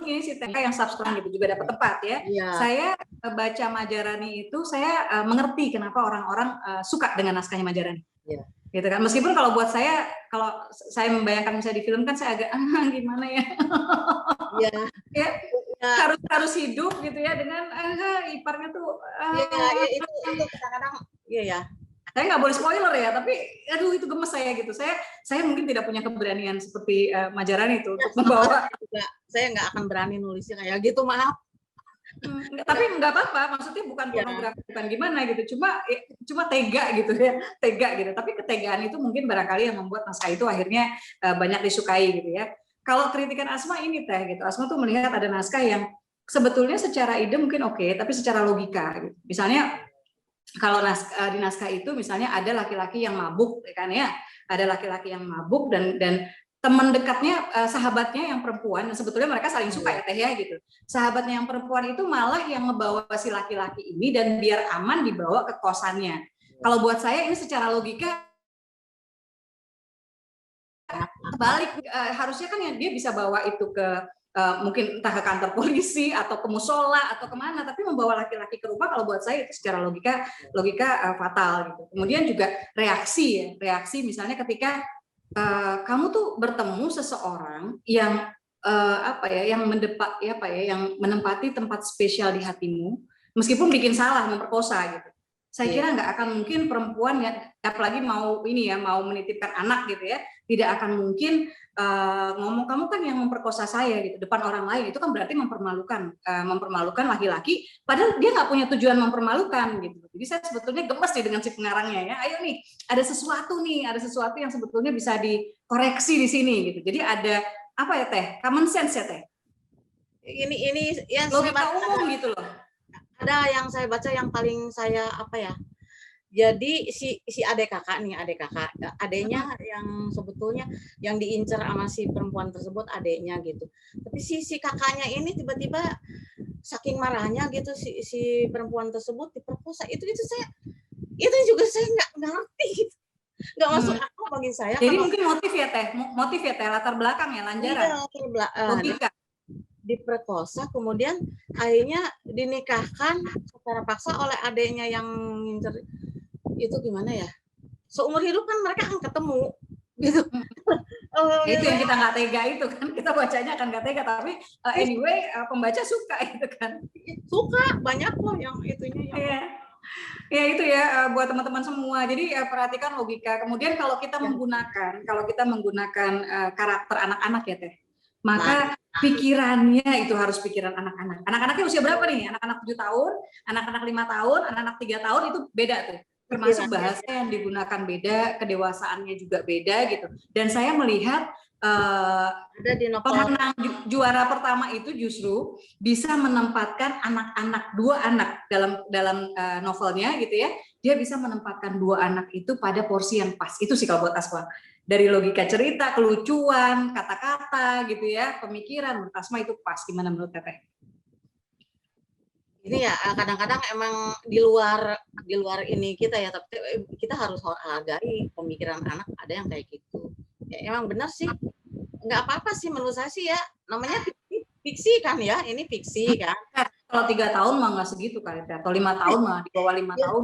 ini sih TK yang substran gitu juga dapat tempat ya. Saya baca Majarani itu saya mengerti kenapa orang-orang suka dengan naskahnya Majarani. Gitu kan. Meskipun kalau buat saya, kalau saya membayangkan misalnya di film kan saya agak gimana ya. Ya, harus hidup gitu ya dengan iparnya tuh. Itu kadang-kadang iya ya. Saya nggak boleh spoiler ya, tapi aduh itu gemes saya gitu. Saya mungkin tidak punya keberanian seperti Majarani itu untuk membawa. Saya nggak akan berani nulisnya kayak gitu, maaf. Tapi nggak apa-apa, maksudnya bukan pornografi, bukan gimana gitu, cuma tega gitu ya, tega gitu. Tapi ketegaan itu mungkin barangkali yang membuat naskah itu akhirnya banyak disukai gitu ya. Kalau kritikan Asma ini teh gitu, Asma tuh melihat ada naskah yang sebetulnya secara ide mungkin oke, tapi secara logika gitu. Misalnya kalau di naskah itu misalnya ada laki-laki yang mabuk kan ya, ada laki-laki yang mabuk dan teman dekatnya sahabatnya yang perempuan, dan sebetulnya mereka saling suka ya teh ya gitu. Sahabatnya yang perempuan itu malah yang ngebawa si laki-laki ini dan biar aman dibawa ke kosannya. Kalau buat saya ini secara logika balik, harusnya kan ya dia bisa bawa itu ke mungkin entah ke kantor polisi atau ke musola atau kemana, tapi membawa laki-laki ke rumah kalau buat saya itu secara logika fatal gitu. Kemudian juga reaksi misalnya ketika kamu tuh bertemu seseorang yang yang menempati tempat spesial di hatimu, meskipun bikin salah, memperkosa gitu. Saya kira nggak akan mungkin perempuan ya, apalagi mau menitipkan anak gitu ya, tidak akan mungkin ngomong kamu kan yang memperkosa saya gitu depan orang lain. Itu kan berarti mempermalukan laki-laki, padahal dia nggak punya tujuan mempermalukan gitu. Jadi saya sebetulnya gemes nih dengan si pengarangnya ya. Ayo nih, ada sesuatu yang sebetulnya bisa dikoreksi di sini gitu. Jadi ada apa ya teh? Common sense ya teh? Ini yang Logika umum gitu loh. Ada yang saya baca yang paling saya apa ya? Jadi si adek kakak, adeknya yang sebetulnya yang diincar sama si perempuan tersebut adeknya gitu. Tapi si kakaknya ini tiba-tiba saking marahnya gitu si perempuan tersebut diperkosa. Itu juga saya nggak ngerti gitu. Nggak masuk akal bagi saya. Jadi mungkin motif ya teh, latar belakang ya, lanjaran. Iya, logika. Diperkosa, kemudian akhirnya dinikahkan secara paksa oleh adeknya yang ngincer. Itu gimana ya? Seumur hidup kan mereka akan ketemu gitu. Itu yang kita nggak tega itu kan, kita bacanya akan nggak tega, tapi anyway pembaca suka itu kan. Suka, banyak loh yang itunya yang ya itu ya buat teman-teman semua. Jadi perhatikan logika. Kemudian kalau kita menggunakan karakter anak-anak ya teh, maka pikirannya itu harus pikiran anak-anak. Anak-anaknya usia berapa nih? Anak-anak 7 tahun, anak-anak 5 tahun, anak-anak 3 tahun itu beda tuh. Termasuk bahasa yang digunakan beda, kedewasaannya juga beda gitu. Dan saya melihat ada di pemenang juara pertama itu justru bisa menempatkan dua anak dalam novelnya gitu ya. Dia bisa menempatkan dua anak itu pada porsi yang pas. Itu sih kalau buat Asma. Dari logika cerita, kelucuan, kata-kata gitu ya, pemikiran, menurut Asma itu pas. Gimana menurut Teteh? Ini ya kadang-kadang emang di luar ini kita ya, tapi kita harus hargai pemikiran anak, ada yang kayak gitu. Ya, emang benar sih, nggak apa-apa sih menurut saya sih ya, namanya fiksi kan ya, ini fiksi kan. Kalau 3 tahun mah nggak segitu kali, atau 5 tahun mah di bawah 5 tahun.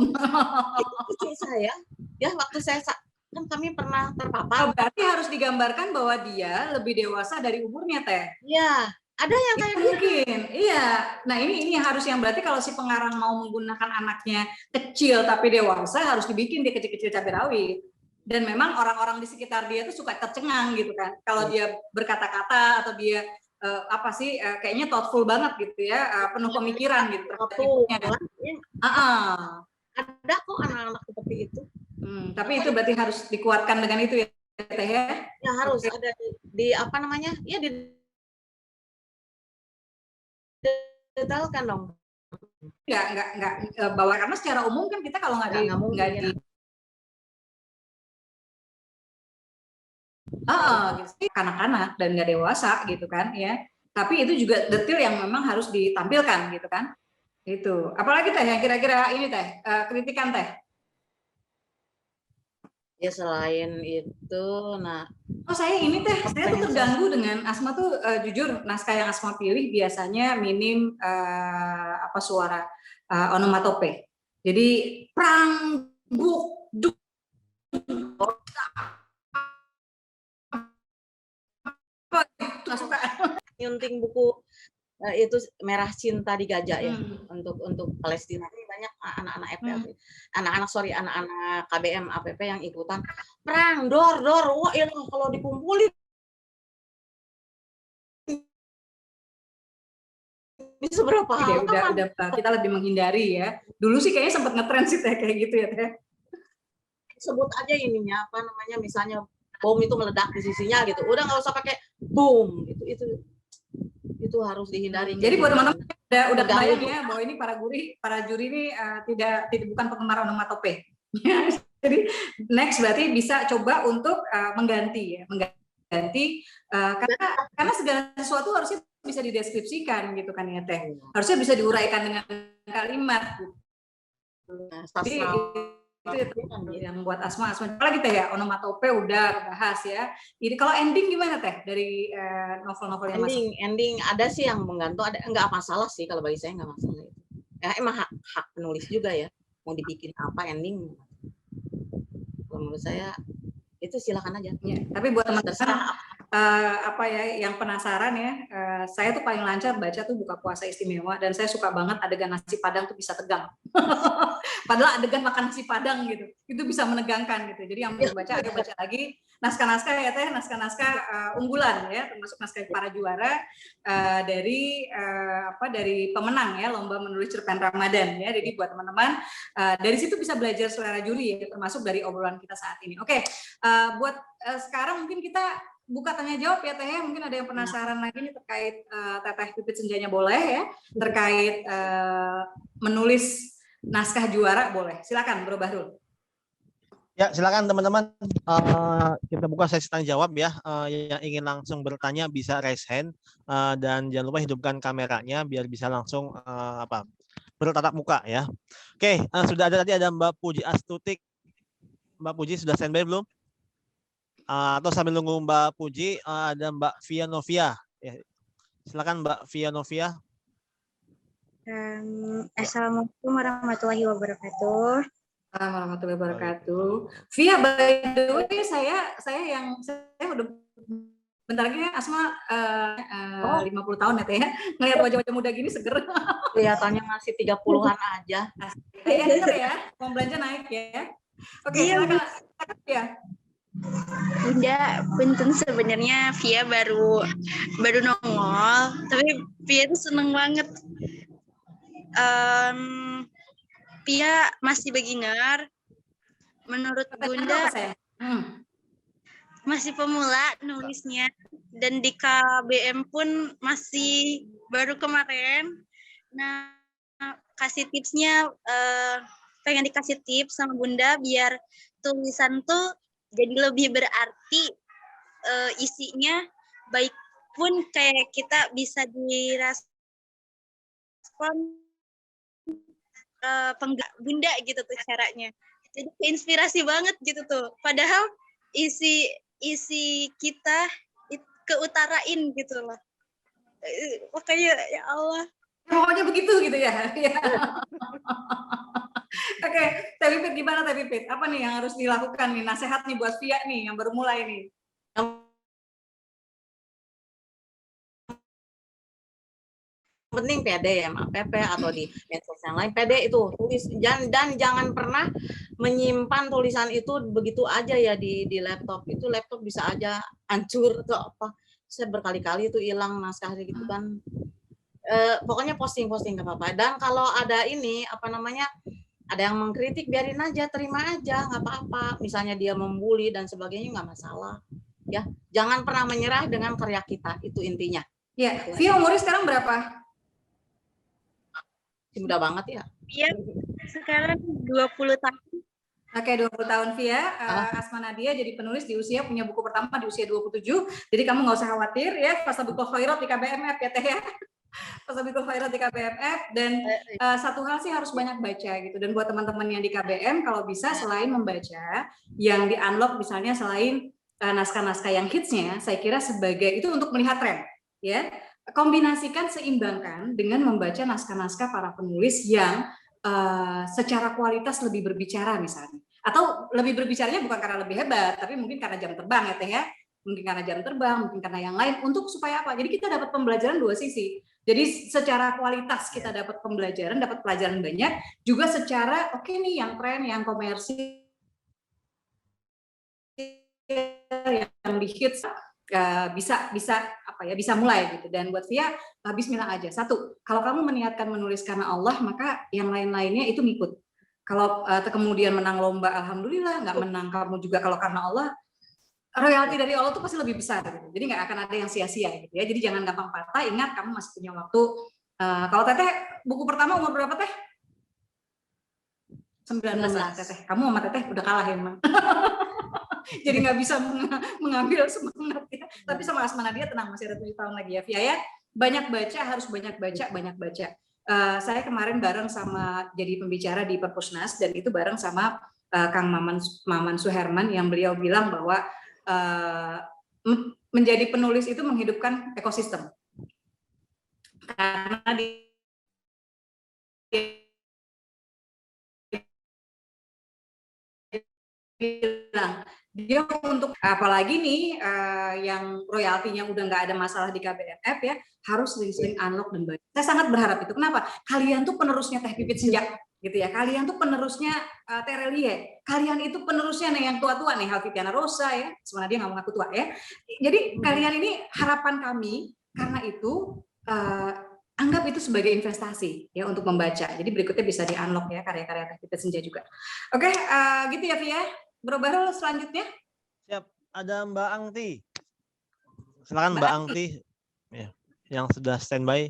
Itu saya, ya waktu saya kan kami pernah terpapar. Berarti harus digambarkan bahwa dia lebih dewasa dari umurnya teh. Iya. Ada yang kayak mungkin, iya. Nah ini harus yang berarti kalau si pengarang mau menggunakan anaknya kecil tapi dewasa harus dibikin dia kecil-kecil cabai rawit. Dan memang orang-orang di sekitar dia tuh suka tercengang gitu kan. Kalau dia berkata-kata atau dia kayaknya thoughtful banget gitu ya, penuh pemikiran gitu. Ada kok anak-anak seperti itu. Tapi itu berarti harus dikuatkan dengan itu ya Teh ya. Ya harus ada di apa namanya? Ya di detailkan dong. Nggak bawa, karena secara umum kan kita kalau nggak di anak-anak dan nggak dewasa gitu kan ya. Tapi itu juga detail yang memang harus ditampilkan gitu kan. Itu. Apalagi teh yang kira-kira ini teh kritikan teh. Ya selain itu, saya tuh terganggu dengan Asma tuh jujur naskah yang Asma pilih biasanya minim suara onomatope. Jadi prang buk duk nyunting buku itu Merah Cinta di Gajah ya untuk Palestina ini banyak anak-anak anak-anak KBM APP yang ikutan perang dor. Wah, ya kalau dikumpulin bisa berapa halaman. Udah kita lebih menghindari ya. Dulu sih kayaknya sempat ngetren sih Teh kayak gitu ya Teh. Sebut aja ininya apa namanya, misalnya bom itu meledak di sisinya gitu. Udah nggak usah pakai boom gitu. Itu harus dihindari. Jadi buat teman-teman udah kebayang ya bahwa ini para juri ini tidak bukan penggemar onomatope. Jadi next berarti bisa coba untuk mengganti karena segala sesuatu harusnya bisa dideskripsikan gitu kan ya Teh. Harusnya bisa diuraikan dengan kalimat. Jadi itu yang buat Asma apalagi Teh ya, onomatope udah bahas ya. Jadi kalau ending gimana Teh dari novel-novel yang ending ada sih yang menggantung, ada nggak masalah sih kalau bagi saya, nggak masalah itu. Ya emang hak penulis juga ya mau dibikin apa ending. Kalau menurut saya itu silakan aja. Ya, tapi buat teman-teman apa ya yang penasaran ya, saya tuh paling lancar baca tuh Buka Puasa Istimewa dan saya suka banget adegan nasi padang tuh bisa tegang. Padahal adegan makan nasi padang gitu, itu bisa menegangkan gitu. Jadi yang belum baca ayo baca lagi naskah-naskah ya Teh, naskah-naskah unggulan ya, termasuk naskah para juara dari pemenang ya lomba menulis cerpen Ramadan ya. Jadi buat teman-teman dari situ bisa belajar selera juri ya, termasuk dari obrolan kita saat ini. Oke, buat sekarang mungkin kita buka tanya jawab ya Teh, mungkin ada yang penasaran lagi nih terkait Teteh Pipit Senjanya boleh ya, terkait menulis naskah juara boleh. Silakan Bro Bahrul. Ya, silakan teman-teman. Kita buka sesi tanya jawab ya. Yang ingin langsung bertanya bisa raise hand dan jangan lupa hidupkan kameranya biar bisa langsung bertatap muka ya. Oke, sudah ada Mbak Puji Astutik. Mbak Puji sudah standby belum? Atau sambil nunggu Mbak Puji ada Mbak Via Novia. Ya, silakan Mbak Via Novia. Assalamualaikum warahmatullahi wabarakatuh. Warahmatullahi wabarakatuh. Via, by the way, saya udah bentar lagi ya Asma 50 tahun ya Teh ya. Ngelihat wajah-wajah muda gini seger. Kelihatannya masih 30-an aja. Ya bener ya, mau belanja naik ya. Oke, silakan ya. Bunda, punten sebenarnya Via baru nongol, tapi Via itu seneng banget. Via masih beginner. Menurut Bunda masih pemula nulisnya, dan di KBM pun masih baru kemarin. Nah, kasih tipsnya, pengen dikasih tips sama Bunda biar tulisan tuh jadi lebih berarti, isinya baik pun kayak kita bisa direspon Bunda gitu tuh caranya. Jadi inspirasi banget gitu tuh. Padahal isi kita keutarain gitu loh. Makanya ya Allah. Pokoknya begitu gitu ya. Oke, Teh Pipit gimana Teh Pipit? Apa nih yang harus dilakukan nih? Nasihat nih buat Via nih yang baru mulai nih. Penting PD ya APP atau di medsos yang lain, PD itu tulis dan jangan pernah menyimpan tulisan itu begitu aja ya di laptop. Itu laptop bisa aja hancur atau apa. Saya berkali-kali itu hilang naskah gitu kan. Pokoknya posting nggak apa-apa. Dan kalau ada ini ada yang mengkritik, biarin aja, terima aja, nggak apa-apa. Misalnya dia membuli dan sebagainya, nggak masalah. Ya, jangan pernah menyerah dengan karya kita, itu intinya. Ya, Via umurnya sekarang berapa? Mudah banget ya. Iya, sekarang 20 tahun. Oke, 20 tahun Via. Asma Nadia jadi penulis di usia, punya buku pertama di usia 27. Jadi kamu nggak usah khawatir ya, Fasabiqul Khairat di KBMF ya Teh ya. Fasabiqul Khairat di KBMF. Dan satu hal sih harus banyak baca gitu. Dan buat teman-teman yang di KBM, kalau bisa selain membaca, yang di unlock misalnya selain naskah-naskah yang hitsnya, saya kira sebagai itu untuk melihat tren ya. Kombinasikan, seimbangkan dengan membaca naskah-naskah para penulis yang secara kualitas lebih berbicara misalnya. Atau lebih berbicaranya bukan karena lebih hebat, tapi mungkin karena jam terbang ya Teh ya. Mungkin karena jam terbang, mungkin karena yang lain, untuk supaya apa? Jadi kita dapat pembelajaran dua sisi. Jadi secara kualitas kita dapat pembelajaran, dapat pelajaran banyak, juga secara oke nih yang tren, yang komersil, yang di hits bisa mulai gitu. Dan buat Via, bismillah aja. Satu, kalau kamu meniatkan menulis karena Allah, maka yang lain-lainnya itu ngikut. Kalau kemudian menang lomba, alhamdulillah. Nggak menang kamu juga kalau karena Allah, royalti dari Allah itu pasti lebih besar gitu. Jadi nggak akan ada yang sia-sia gitu ya. Jadi jangan gampang patah, ingat kamu masih punya waktu. Kalau Teteh buku pertama umur berapa Teh? 19 lah Teteh. Kamu sama Teteh udah kalah emang. Jadi nggak bisa mengambil semangat ya. Tapi sama Asma Nadia tenang, masih ada 7 tahun lagi ya Via ya. Banyak baca, harus banyak baca. Saya kemarin bareng sama jadi pembicara di Perpusnas dan itu bareng sama Kang Maman Suherman yang beliau bilang bahwa menjadi penulis itu menghidupkan ekosistem. Karena dia untuk apalagi nih yang royaltinya udah nggak ada masalah di KBMF ya, harus sering-sering unlock dan baca. Saya sangat berharap itu. Kenapa? Kalian tuh penerusnya Teh Pipit Senja gitu ya. Kalian tuh penerusnya Terelie. Kalian itu penerusnya nih yang tua-tua nih, Halvitiana Rosa ya. Sebenarnya dia nggak mau ngaku tua ya. Jadi kalian ini harapan kami, karena itu anggap itu sebagai investasi ya untuk membaca. Jadi berikutnya bisa di-unlock ya karya-karya Teh Pipit Senja juga. Oke, gitu ya Via. Bro Bahrul selanjutnya. Siap, ada Mbak Angti. Silakan Mbak Angti ya, yang sudah standby.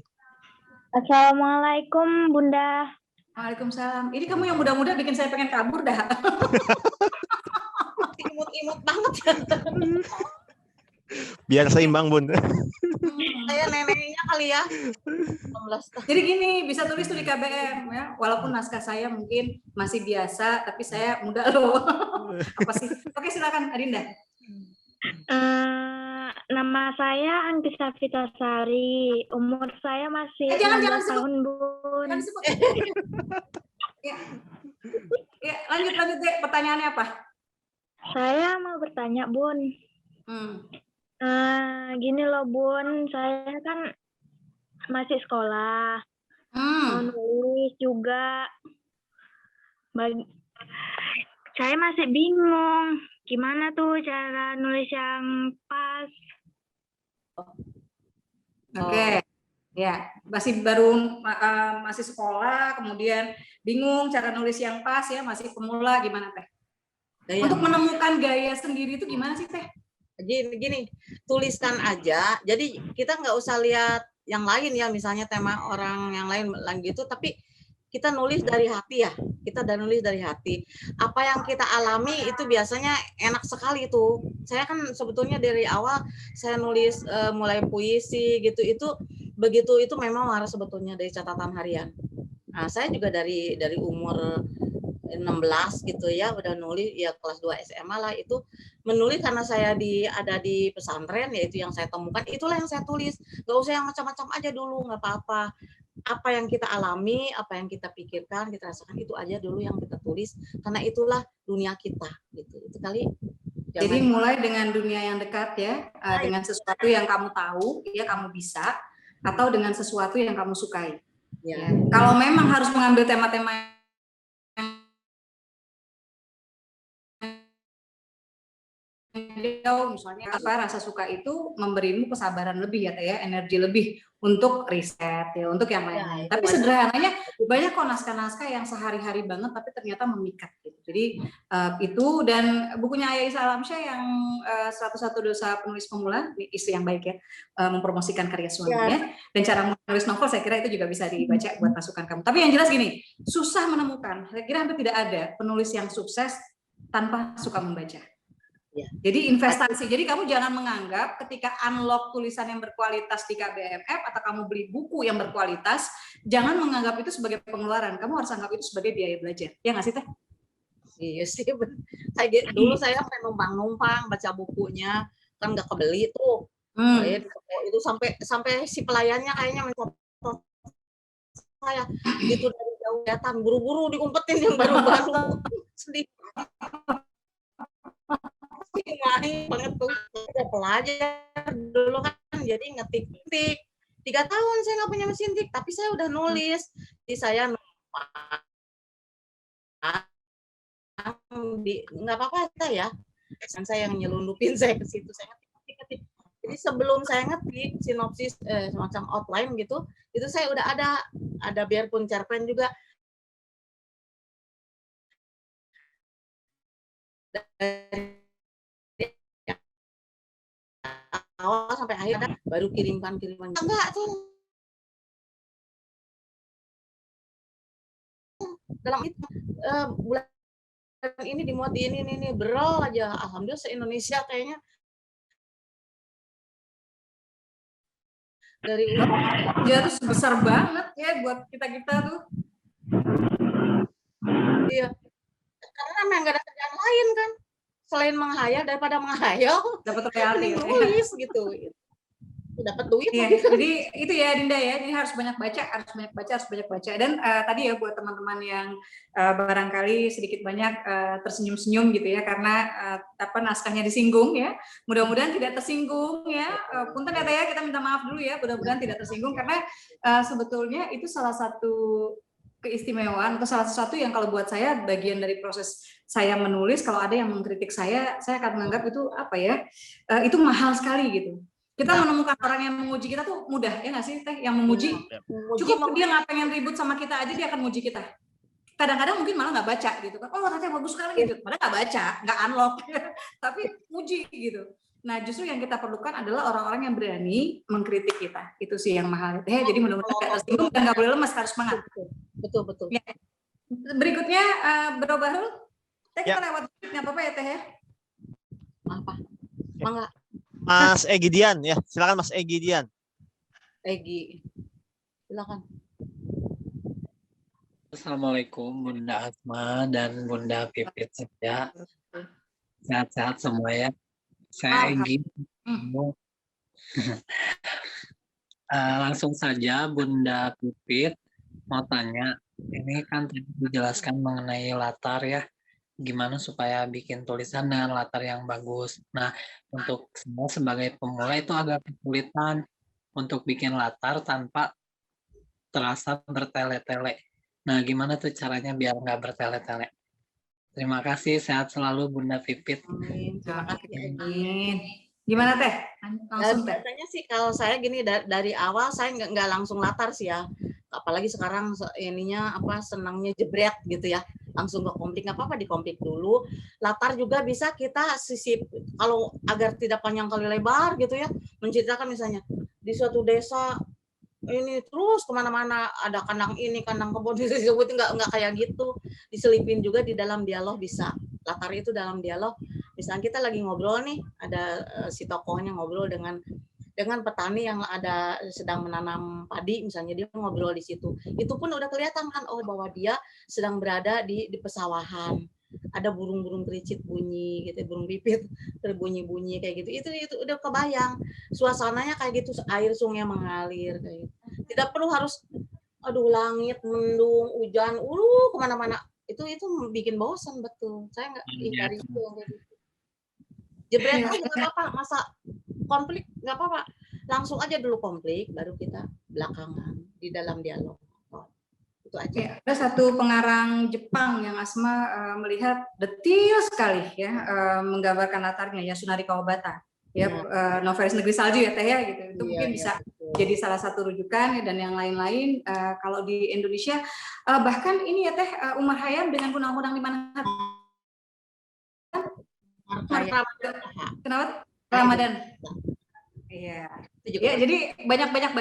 Assalamualaikum Bunda. Waalaikumsalam. Ini kamu yang muda-muda bikin saya pengen kabur dah. Imut-imut banget ya. Biar seimbang Bun. Saya neneknya kali ya. 16 tahun. Jadi gini, bisa tulis tuh di KBM ya. Walaupun naskah saya mungkin masih biasa, tapi saya muda loh. Apa sih? Oke, silakan Adinda. Nama saya Anggi Safitasari. Umur saya masih jangan 16 tahun, Bun. Jangan disebut. Ya, lanjut deh. Pertanyaannya apa? Saya mau bertanya, Bun. Gini loh, Bun. Saya kan masih sekolah. Mau nulis juga. Saya masih bingung. Gimana tuh cara nulis yang pas? Oke. Ya, masih masih sekolah, kemudian bingung cara nulis yang pas ya, masih pemula, gimana Teh? Untuk menemukan gaya sendiri itu gimana sih Teh? Gini, tuliskan aja. Jadi kita nggak usah lihat yang lain ya, misalnya tema orang yang lain gitu, tapi kita nulis dari hati ya. Kita udah nulis dari hati. Apa yang kita alami itu biasanya enak sekali tuh. Saya kan sebetulnya dari awal saya nulis mulai puisi gitu, itu begitu itu memang harus sebetulnya dari catatan harian. Nah, saya juga dari umur 16 gitu ya udah nulis ya, kelas 2 SMA lah itu menulis karena saya ada di pesantren, yaitu yang saya temukan itulah yang saya tulis. Gak usah yang macam-macam aja dulu, nggak apa-apa. Apa yang kita alami, apa yang kita pikirkan, kita rasakan, itu aja dulu yang kita tulis, karena itulah dunia kita gitu. Itu kali. Jadi mulai dengan dunia yang dekat ya, dengan sesuatu yang kamu tahu ya, kamu bisa, atau dengan sesuatu yang kamu sukai ya. Kalau memang harus mengambil tema-tema misalnya apa, rasa suka itu memberimu kesabaran lebih ya Teh ya, energi lebih untuk riset ya, untuk yang lain-lain. Tapi sederhananya banyak kok naskah-naskah yang sehari-hari banget tapi ternyata memikat gitu. Jadi itu, dan bukunya Ayah Isa Alamsyah yang 101 Dosa Penulis Pemula, istri yang baik ya, mempromosikan karya suaminya, dan cara menulis novel saya kira itu juga bisa dibaca buat masukan kamu. Tapi yang jelas gini, susah menemukan, saya kira hampir tidak ada penulis yang sukses tanpa suka membaca. Jadi investasi. Jadi kamu jangan menganggap ketika unlock tulisan yang berkualitas di KBMF atau kamu beli buku yang berkualitas, jangan menganggap itu sebagai pengeluaran. Kamu harus anggap itu sebagai biaya belajar. Ya nggak sih Teh? Iya sih. Dulu saya numpang-numpang baca bukunya, kan nggak kebeli tuh. Itu sampai si pelayannya kayaknya mencatat saya gitu dari jauh datang, buru-buru diumpetin yang baru-baru. Sedih. Banget tuh, udah pelajar dulu kan, jadi ngetik-ngetik 3 tahun saya nggak punya mesin tik, tapi saya udah nulis. Jadi saya nggak apa-apa ya. Saya yang nyelundupin saya ke situ, saya ngetik. Jadi sebelum saya ngetik sinopsis semacam outline gitu, itu saya udah ada biarpun cerpen juga dari awal sampai akhir, baru kirimkan. Enggak tuh. Dalam itu bulan ini dimuat di ini berol aja. Alhamdulillah se-Indonesia kayaknya dari Ya tuh besar banget ya buat kita tuh. Iya. Karena memang nggak ada kerjaan lain kan. Selain menghayal, daripada menghayal, Dapat royalti. nulis gitu. Dapat duit. Iya, jadi itu ya Dinda ya. Jadi harus banyak baca. Dan tadi ya buat teman-teman yang barangkali sedikit banyak tersenyum-senyum gitu ya karena naskahnya disinggung ya. Mudah-mudahan tidak tersinggung ya. Punten ya Teh ya, kita minta maaf dulu ya. Mudah-mudahan tidak tersinggung karena sebetulnya itu salah satu keistimewaan atau salah sesuatu yang kalau buat saya bagian dari proses saya menulis. Kalau ada yang mengkritik saya akan menganggap itu itu mahal sekali gitu. Kita menemukan orang yang memuji kita tuh mudah ya nggak sih Teh? Yang memuji cukup dia nggak pengen ribut sama kita aja dia akan muji kita. Kadang-kadang mungkin malah nggak baca gitu kan. Oh Teh bagus sekali gitu. Padahal nggak baca, nggak unlock, tapi muji gitu. Nah justru yang kita perlukan adalah orang-orang yang berani mengkritik kita. Itu sih yang mahal Teh. Jadi mudah-mudahan nggak tersinggung dan nggak boleh lemas, harus semangat. Betul. Ya. Berikutnya Bro Bahrul, Teh kita lewat berikutnya apa ya Teh ya? Apa? Mangga. Mas Egidian ya, silakan Mas Egidian. Egi, silakan. Assalamualaikum Bunda Asma dan Bunda Pipit saja. Sehat-sehat semua ya. Saya Egi. Langsung saja Bunda Pipit mau tanya. Ini kan tadi dijelaskan mengenai latar ya. Gimana supaya bikin tulisan dengan latar yang bagus. Nah, untuk saya sebagai pemula itu agak kesulitan untuk bikin latar tanpa terasa bertele-tele. Nah, gimana tuh caranya biar nggak bertele-tele? Terima kasih, sehat selalu Bunda Pipit. Amin. Terima kasih. Amin. Gimana Teh? Langsung Teh. Biasanya sih kalau saya gini dari awal saya nggak langsung latar sih ya. Apalagi sekarang ininya senangnya jebret gitu ya. Langsung ke komplik, nggak apa-apa di komplik dulu. Latar juga bisa kita sisip kalau agar tidak panjang kali lebar gitu ya. Menceritakan misalnya di suatu desa ini terus kemana-mana ada kandang ini, kandang kebun disebutin nggak kayak gitu. Diselipin juga di dalam dialog bisa. Latar itu dalam dialog. Misalnya kita lagi ngobrol nih, ada si tokohnya ngobrol dengan petani yang ada sedang menanam padi, misalnya dia ngobrol di situ. Itu pun udah kelihatan kan, bahwa dia sedang berada di pesawahan. Ada burung-burung kericit bunyi gitu, burung pipit berbunyi-bunyi kayak gitu. Itu udah kebayang. Suasananya kayak gitu, air sungai mengalir kayak gitu. Tidak perlu harus langit mendung, hujan, kemana-mana. Itu bikin bosan betul. Saya nggak hindari itu yang kayak gitu. Jebret aja nggak apa-apa, masa konflik nggak apa-apa, langsung aja dulu konflik baru kita belakangan di dalam dialog. Itu aja. Ya, ada satu pengarang Jepang yang Asma melihat detil sekali ya menggambarkan latarnya, Yasunari Kawabata ya, novelis Negeri Salju ya Teh ya gitu. Itu mungkin bisa jadi salah satu rujukan dan yang lain-lain. Kalau di Indonesia bahkan ini ya Teh, Umar Khayyam dengan Undang-Undang di mana kenapa Ramadan? Iya. Ya, jadi banyak-banyak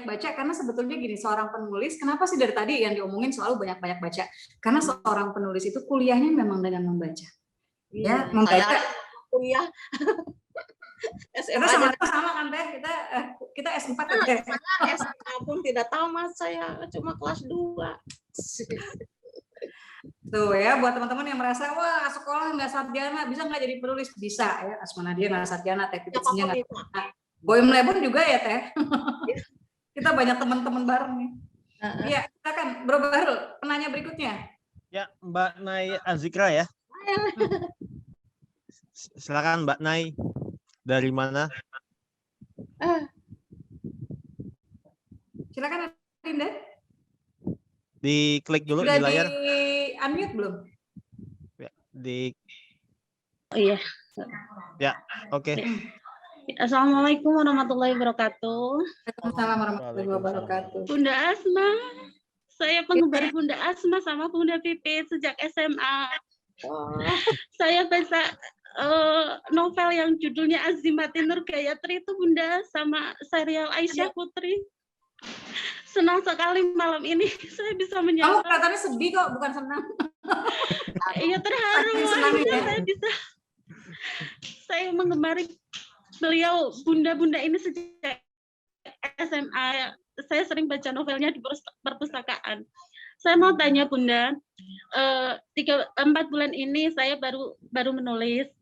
baca karena sebetulnya gini, seorang penulis kenapa sih dari tadi yang diomongin selalu banyak-banyak baca? Karena seorang penulis itu kuliahnya memang dengan membaca. Ya, membaca. Kuliah. Kita sama kan Teh, kita S4 Teh. SMA pun tidak tamat saya, cuma kelas 2. Tuh ya, buat teman-teman yang merasa wah sekolah nggak sarjana bisa nggak jadi penulis, bisa ya. Asma Nadia nggak sarjana, Teh Pipitnya nggak sarjana. Boym Lebon juga ya Teh. Kita banyak teman-teman bareng nih. Iya, silakan Bro Bahrul, penanya berikutnya. Ya, Mbak Nay Azikra ya. Silakan Mbak Nay. Dari mana? Silakan Adinda. Diklik dulu Sudah di layar. di unmute belum? Ya, di Oh iya. ya, oke. Assalamualaikum warahmatullahi wabarakatuh. Waalaikumsalam warahmatullahi wabarakatuh. Bunda Asma, saya penggemar Bunda Asma sama Bunda Pipit sejak SMA. Saya baca novel yang judulnya Azimati Nur Gayatri itu Bunda, sama serial Aisyah Putri. Senang sekali malam ini saya bisa Kamu menyapa. kelihatannya sedih kok, bukan senang. Iya, terharu Saking senangnya ya. saya bisa. Saya menggemari beliau Bunda-Bunda ini sejak SMA. Saya sering baca novelnya di perpustakaan. Saya mau tanya Bunda, 4 bulan ini saya baru menulis.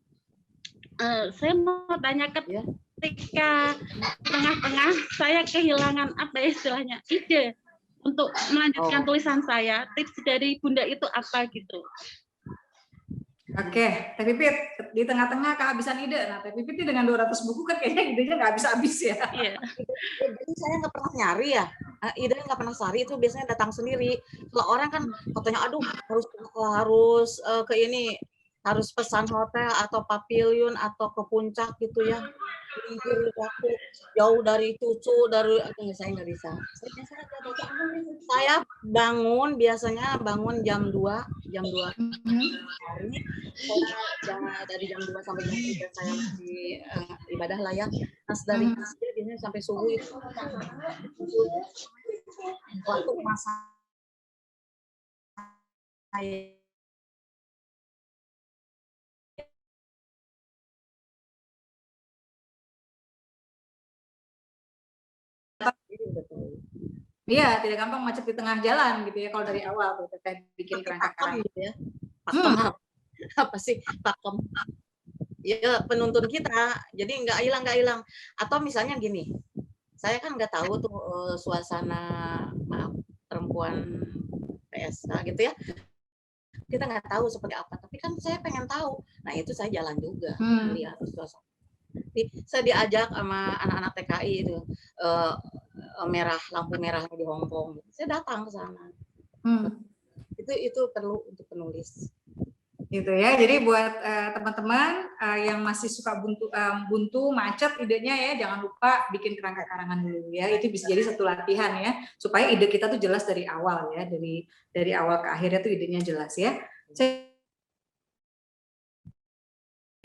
Saya mau tanya ketika tengah-tengah saya kehilangan apa istilahnya ide untuk melanjutkan tulisan saya, tips dari Bunda itu apa gitu? Oke, Teh Pipit, di tengah-tengah kehabisan ide. Nah, Teh Pipit ini dengan 200 buku kan kayaknya idenya nggak habis-habis ya. Iya. Jadi saya nggak pernah nyari ya, ide nggak pernah cari, itu biasanya datang sendiri. Kalau orang kan katanya, aduh harus ke ini, harus pesan hotel atau pavilion atau ke puncak gitu ya. Waktu jauh dari cucu, dari saya nggak bisa. Saya biasanya bangun jam 2 hari. Dari jam 2 sampai jam 3 saya masih ibadah lah ya. Nah, dari masjid biasanya sampai subuh itu. Waktu masa saya Iya, tidak gampang macet di tengah jalan gitu ya kalau dari awal tuh Teh bikin kerangka karang gitu ya. Pakem apa sih pakem? Ya penuntun kita, jadi nggak hilang. Atau misalnya gini, saya kan nggak tahu tuh suasana perempuan PSK gitu ya. Kita nggak tahu seperti apa, tapi kan saya pengen tahu. Nah itu saya jalan juga lihat suasana. Saya diajak sama anak-anak TKI itu lampu merah di Hongkong. Saya datang ke sana. Itu perlu untuk penulis. Gitu ya. Jadi buat teman-teman yang masih suka buntu macet idenya ya, jangan lupa bikin kerangka karangan dulu ya. Itu bisa jadi satu latihan ya, supaya ide kita tuh jelas dari awal ya, dari awal ke akhirnya tuh idenya jelas ya. Saya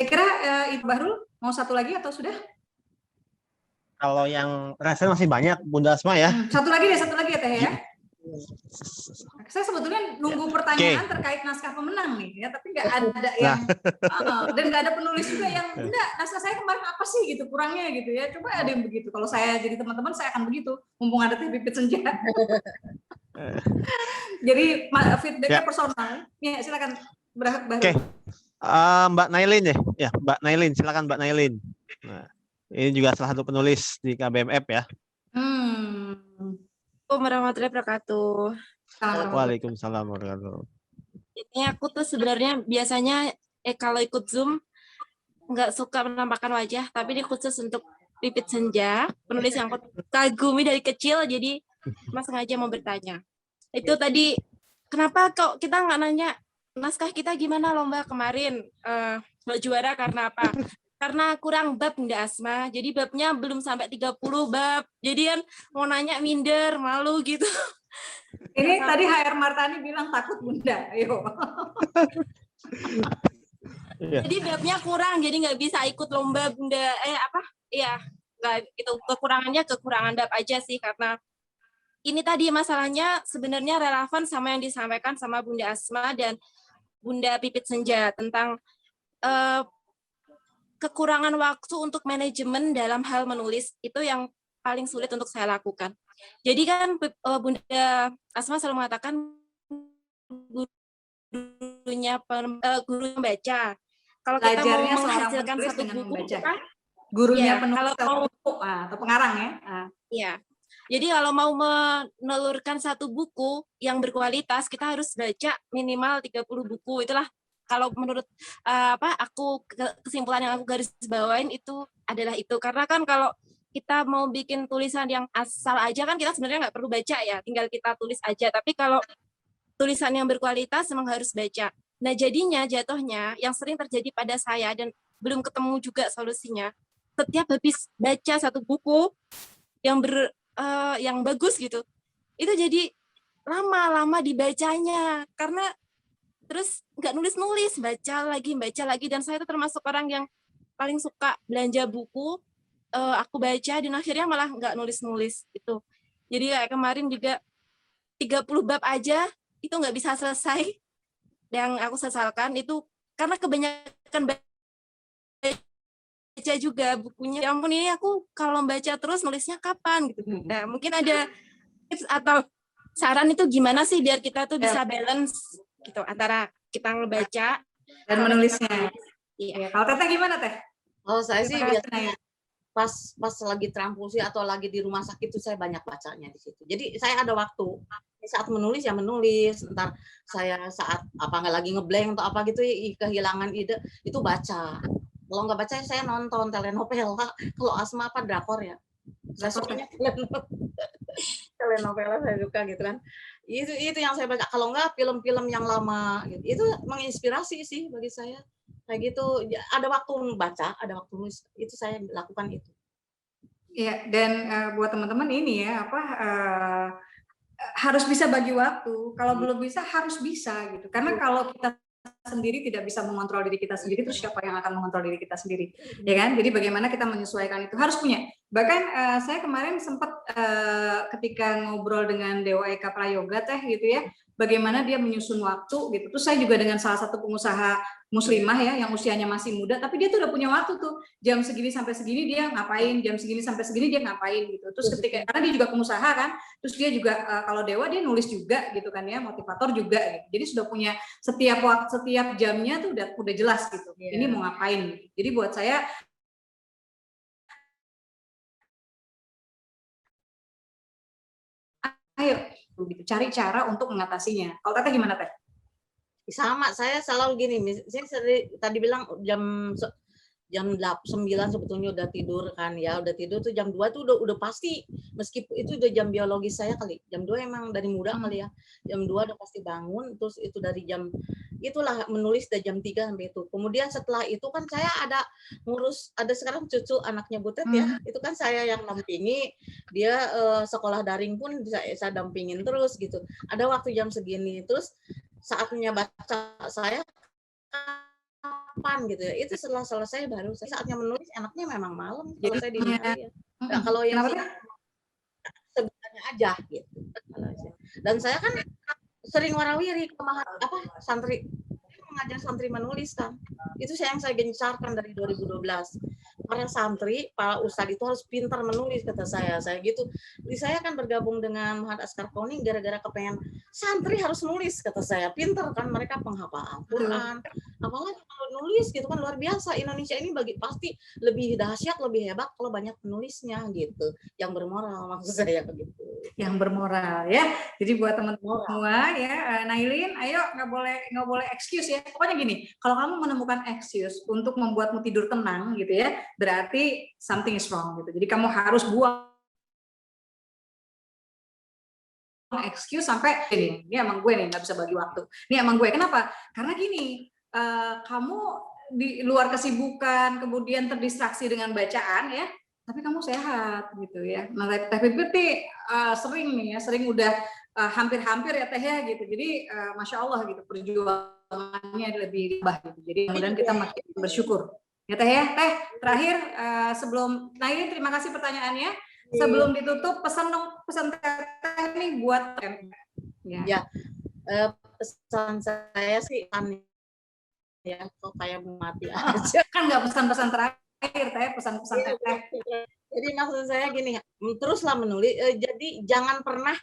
kira itu Bahrul mau satu lagi atau sudah? Kalau yang rasanya masih banyak Bunda Asma ya. Satu lagi ya Teh ya. Saya sebetulnya nunggu pertanyaan terkait naskah pemenang nih ya, tapi nggak ada yang dan nggak ada penulis juga yang enggak, naskah saya kemarin apa sih gitu kurangnya gitu ya. Coba ada yang begitu. Kalau saya jadi teman-teman saya akan begitu, mumpung ada Teh Pipit Senja. Jadi feedbacknya personal. Ya silakan. Oke. Mbak Nailin ya, Mbak Nailin, silakan Mbak Nailin. Nah, ini juga salah satu penulis di KBMF ya. Assalamualaikum warahmatullahi wabarakatuh. Waalaikumsalam warahmatullahi wabarakatuh. Ini aku tuh sebenarnya biasanya kalau ikut Zoom nggak suka menampakkan wajah, tapi ini khusus untuk Pipit Senja, penulis yang aku kagumi dari kecil, jadi Mas sengaja mau bertanya. Itu tadi, kenapa kok kita nggak nanya naskah kita gimana lomba kemarin? Nggak juara karena apa? Karena kurang bab Bunda Asma, jadi babnya belum sampai 30 bab. Jadi kan mau nanya minder, malu gitu. Ini tadi HR Martani bilang takut Bunda, ayo. Jadi babnya kurang, jadi nggak bisa ikut lomba Bunda, nggak gitu. Kekurangan bab aja sih, karena ini tadi masalahnya sebenarnya relevan sama yang disampaikan sama Bunda Asma dan Bunda Pipit Senja tentang kekurangan waktu untuk manajemen dalam hal menulis, itu yang paling sulit untuk saya lakukan. Jadi kan Bunda Asma selalu mengatakan guru membaca. Kalau kita mau menghasilkan satu buku, gurunya penulis atau pengarang ya. Iya. Jadi kalau mau menelurkan satu buku yang berkualitas, kita harus baca minimal 30 buku. Itulah kalau menurut kesimpulan yang aku garis bawain itu adalah itu. Karena kan kalau kita mau bikin tulisan yang asal aja kan kita sebenarnya nggak perlu baca ya, tinggal kita tulis aja. Tapi kalau tulisan yang berkualitas memang harus baca. Nah jadinya jatuhnya yang sering terjadi pada saya dan belum ketemu juga solusinya. Setiap habis baca satu buku yang bagus gitu, itu jadi lama-lama dibacanya karena terus nggak nulis-nulis, baca lagi, dan saya itu termasuk orang yang paling suka belanja buku, aku baca dan akhirnya malah nggak nulis-nulis gitu. Jadi kayak kemarin juga 30 bab aja itu nggak bisa selesai. Yang aku sesalkan itu karena kebanyakan baca juga bukunya. Ya ampun, ini aku kalau baca terus nulisnya kapan gitu. Nah, mungkin ada tips atau saran itu gimana sih biar kita tuh bisa balance gitu antara kita ngebaca dan menulisnya. Iya. Kalau Teteh gimana Teh? Oh saya sih biasanya pas lagi transfusi atau lagi di rumah sakit itu saya banyak bacanya di situ. Jadi saya ada waktu saat menulis ya menulis. Ntar saya saat nggak lagi ngeblank atau apa gitu kehilangan ide itu baca. Kalau nggak baca saya nonton telenovela. Kalau Asma apa drakor ya. Saya sukanya telenovela saya suka gitu kan. Itu yang saya baca. Kalau nggak film-film yang lama gitu. Itu menginspirasi sih bagi saya. Kayak gitu, ada waktu baca, ada waktu nulis, itu saya lakukan itu. Iya, dan buat teman-teman ini ya harus bisa bagi waktu. Kalau belum bisa harus bisa gitu. Karena kalau kita sendiri tidak bisa mengontrol diri kita sendiri, terus siapa yang akan mengontrol diri kita sendiri, ya kan? Jadi bagaimana kita menyesuaikan itu harus punya. Bahkan saya kemarin sempat ketika ngobrol dengan Dewa Eka Prayoga Teh gitu ya, bagaimana dia menyusun waktu gitu. Terus saya juga dengan salah satu pengusaha muslimah ya yang usianya masih muda, tapi dia tuh udah punya waktu tuh jam segini sampai segini dia ngapain, jam segini sampai segini dia ngapain gitu. Terus ketika karena dia juga pengusaha kan, terus dia juga kalau Dewa dia nulis juga gitu kan ya, motivator juga gitu. Jadi sudah punya setiap jamnya tuh udah jelas gitu. Ini mau ngapain gitu. Jadi buat saya ayo gitu, cari cara untuk mengatasinya. Kalau Teteh gimana Teh? Sama, saya selalu gini, saya tadi bilang jam 9 sebetulnya udah tidur kan ya, udah tidur tuh jam 2 tuh udah pasti, meskipun itu udah jam biologis saya kali, jam 2 emang dari muda kali ya, jam 2 udah pasti bangun, terus itu dari jam, itulah menulis dari jam 3 sampai itu, kemudian setelah itu kan saya ada ngurus, ada sekarang cucu anaknya Butet ya, itu kan saya yang dampingi, dia sekolah daring pun saya dampingin terus gitu, ada waktu jam segini, terus saatnya baca saya kapan gitu ya, itu setelah selesai baru saatnya menulis, enaknya memang malam kalau saya dini hari ya. Nah, kalau yang sebenarnya aja gitu. Dan saya kan sering warawiri santri mengajar santri menulis kan, itu yang saya gencarkan dari 2012. Para santri, para ustadz itu harus pintar menulis kata saya gitu. Jadi saya kan bergabung dengan Muhammad Askar Koni gara-gara kepengen santri harus nulis kata saya, pintar kan mereka penghafal Al-Quran, apalagi kalau nulis gitu kan luar biasa. Indonesia ini pasti lebih dahsyat, lebih hebat kalau banyak penulisnya gitu, yang bermoral maksud saya begitu. Yang bermoral ya. Jadi buat teman-teman semua ya, Nailin, ayo nggak boleh excuse ya. Pokoknya gini, kalau kamu menemukan excuse untuk membuatmu tidur tenang gitu ya, berarti something is wrong gitu. Jadi kamu harus buang excuse sampai ini emang gue nih nggak bisa bagi waktu. Ini emang gue. Kenapa? Karena gini, kamu di luar kesibukan, kemudian terdistraksi dengan bacaan ya, tapi kamu sehat gitu ya. Nah, Teh Pipit sering nih ya, sering udah hampir-hampir ya Teh ya gitu. Jadi Masya Allah gitu, perjuangannya lebih bah gitu. Jadi kemudian kita makin bersyukur. Ya Teh ya, Teh terakhir sebelum, nah ini terima kasih pertanyaannya. Sebelum ditutup pesan Teh nih buat ya. Pesan saya sih ya kok kayak mau mati aja. Kan nggak pesan-pesan terakhir Teh, pesan-pesan Teh. Jadi maksud saya gini, teruslah menulis. Jadi jangan pernah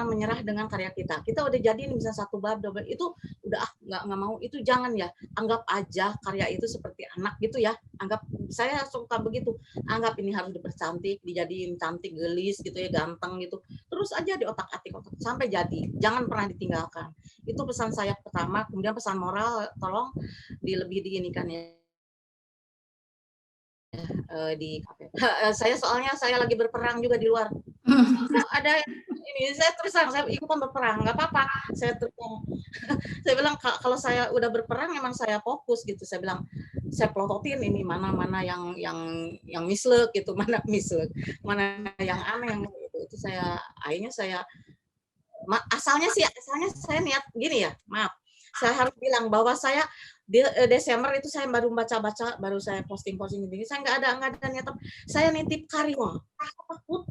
menyerah dengan karya kita. Kita udah jadi nih misalnya 1 bab, 2 bab, itu udah nggak mau, itu jangan ya. Anggap aja karya itu seperti anak gitu ya. Anggap, saya suka begitu. Anggap ini harus dipercantik, dijadiin cantik, gelis gitu ya, ganteng gitu. Terus aja di otak-atik sampai jadi. Jangan pernah ditinggalkan. Itu pesan saya pertama. Kemudian pesan moral, tolong lebih diinikan ya. di kafe. Saya soalnya saya lagi berperang juga di luar. Ada ini saya terus terang saya ikutan berperang, nggak apa-apa. Saya terus saya bilang kalau saya udah berperang emang saya fokus gitu. Saya bilang saya pelototin ini mana yang mislek gitu, mana mislek, mana yang aneh gitu. Itu saya akhirnya saya asalnya saya niat gini ya, maaf. Saya harus bilang bahwa saya di Desember itu saya baru baca-baca, baru saya posting ini. Saya nggak ada niat. Saya nitip karya.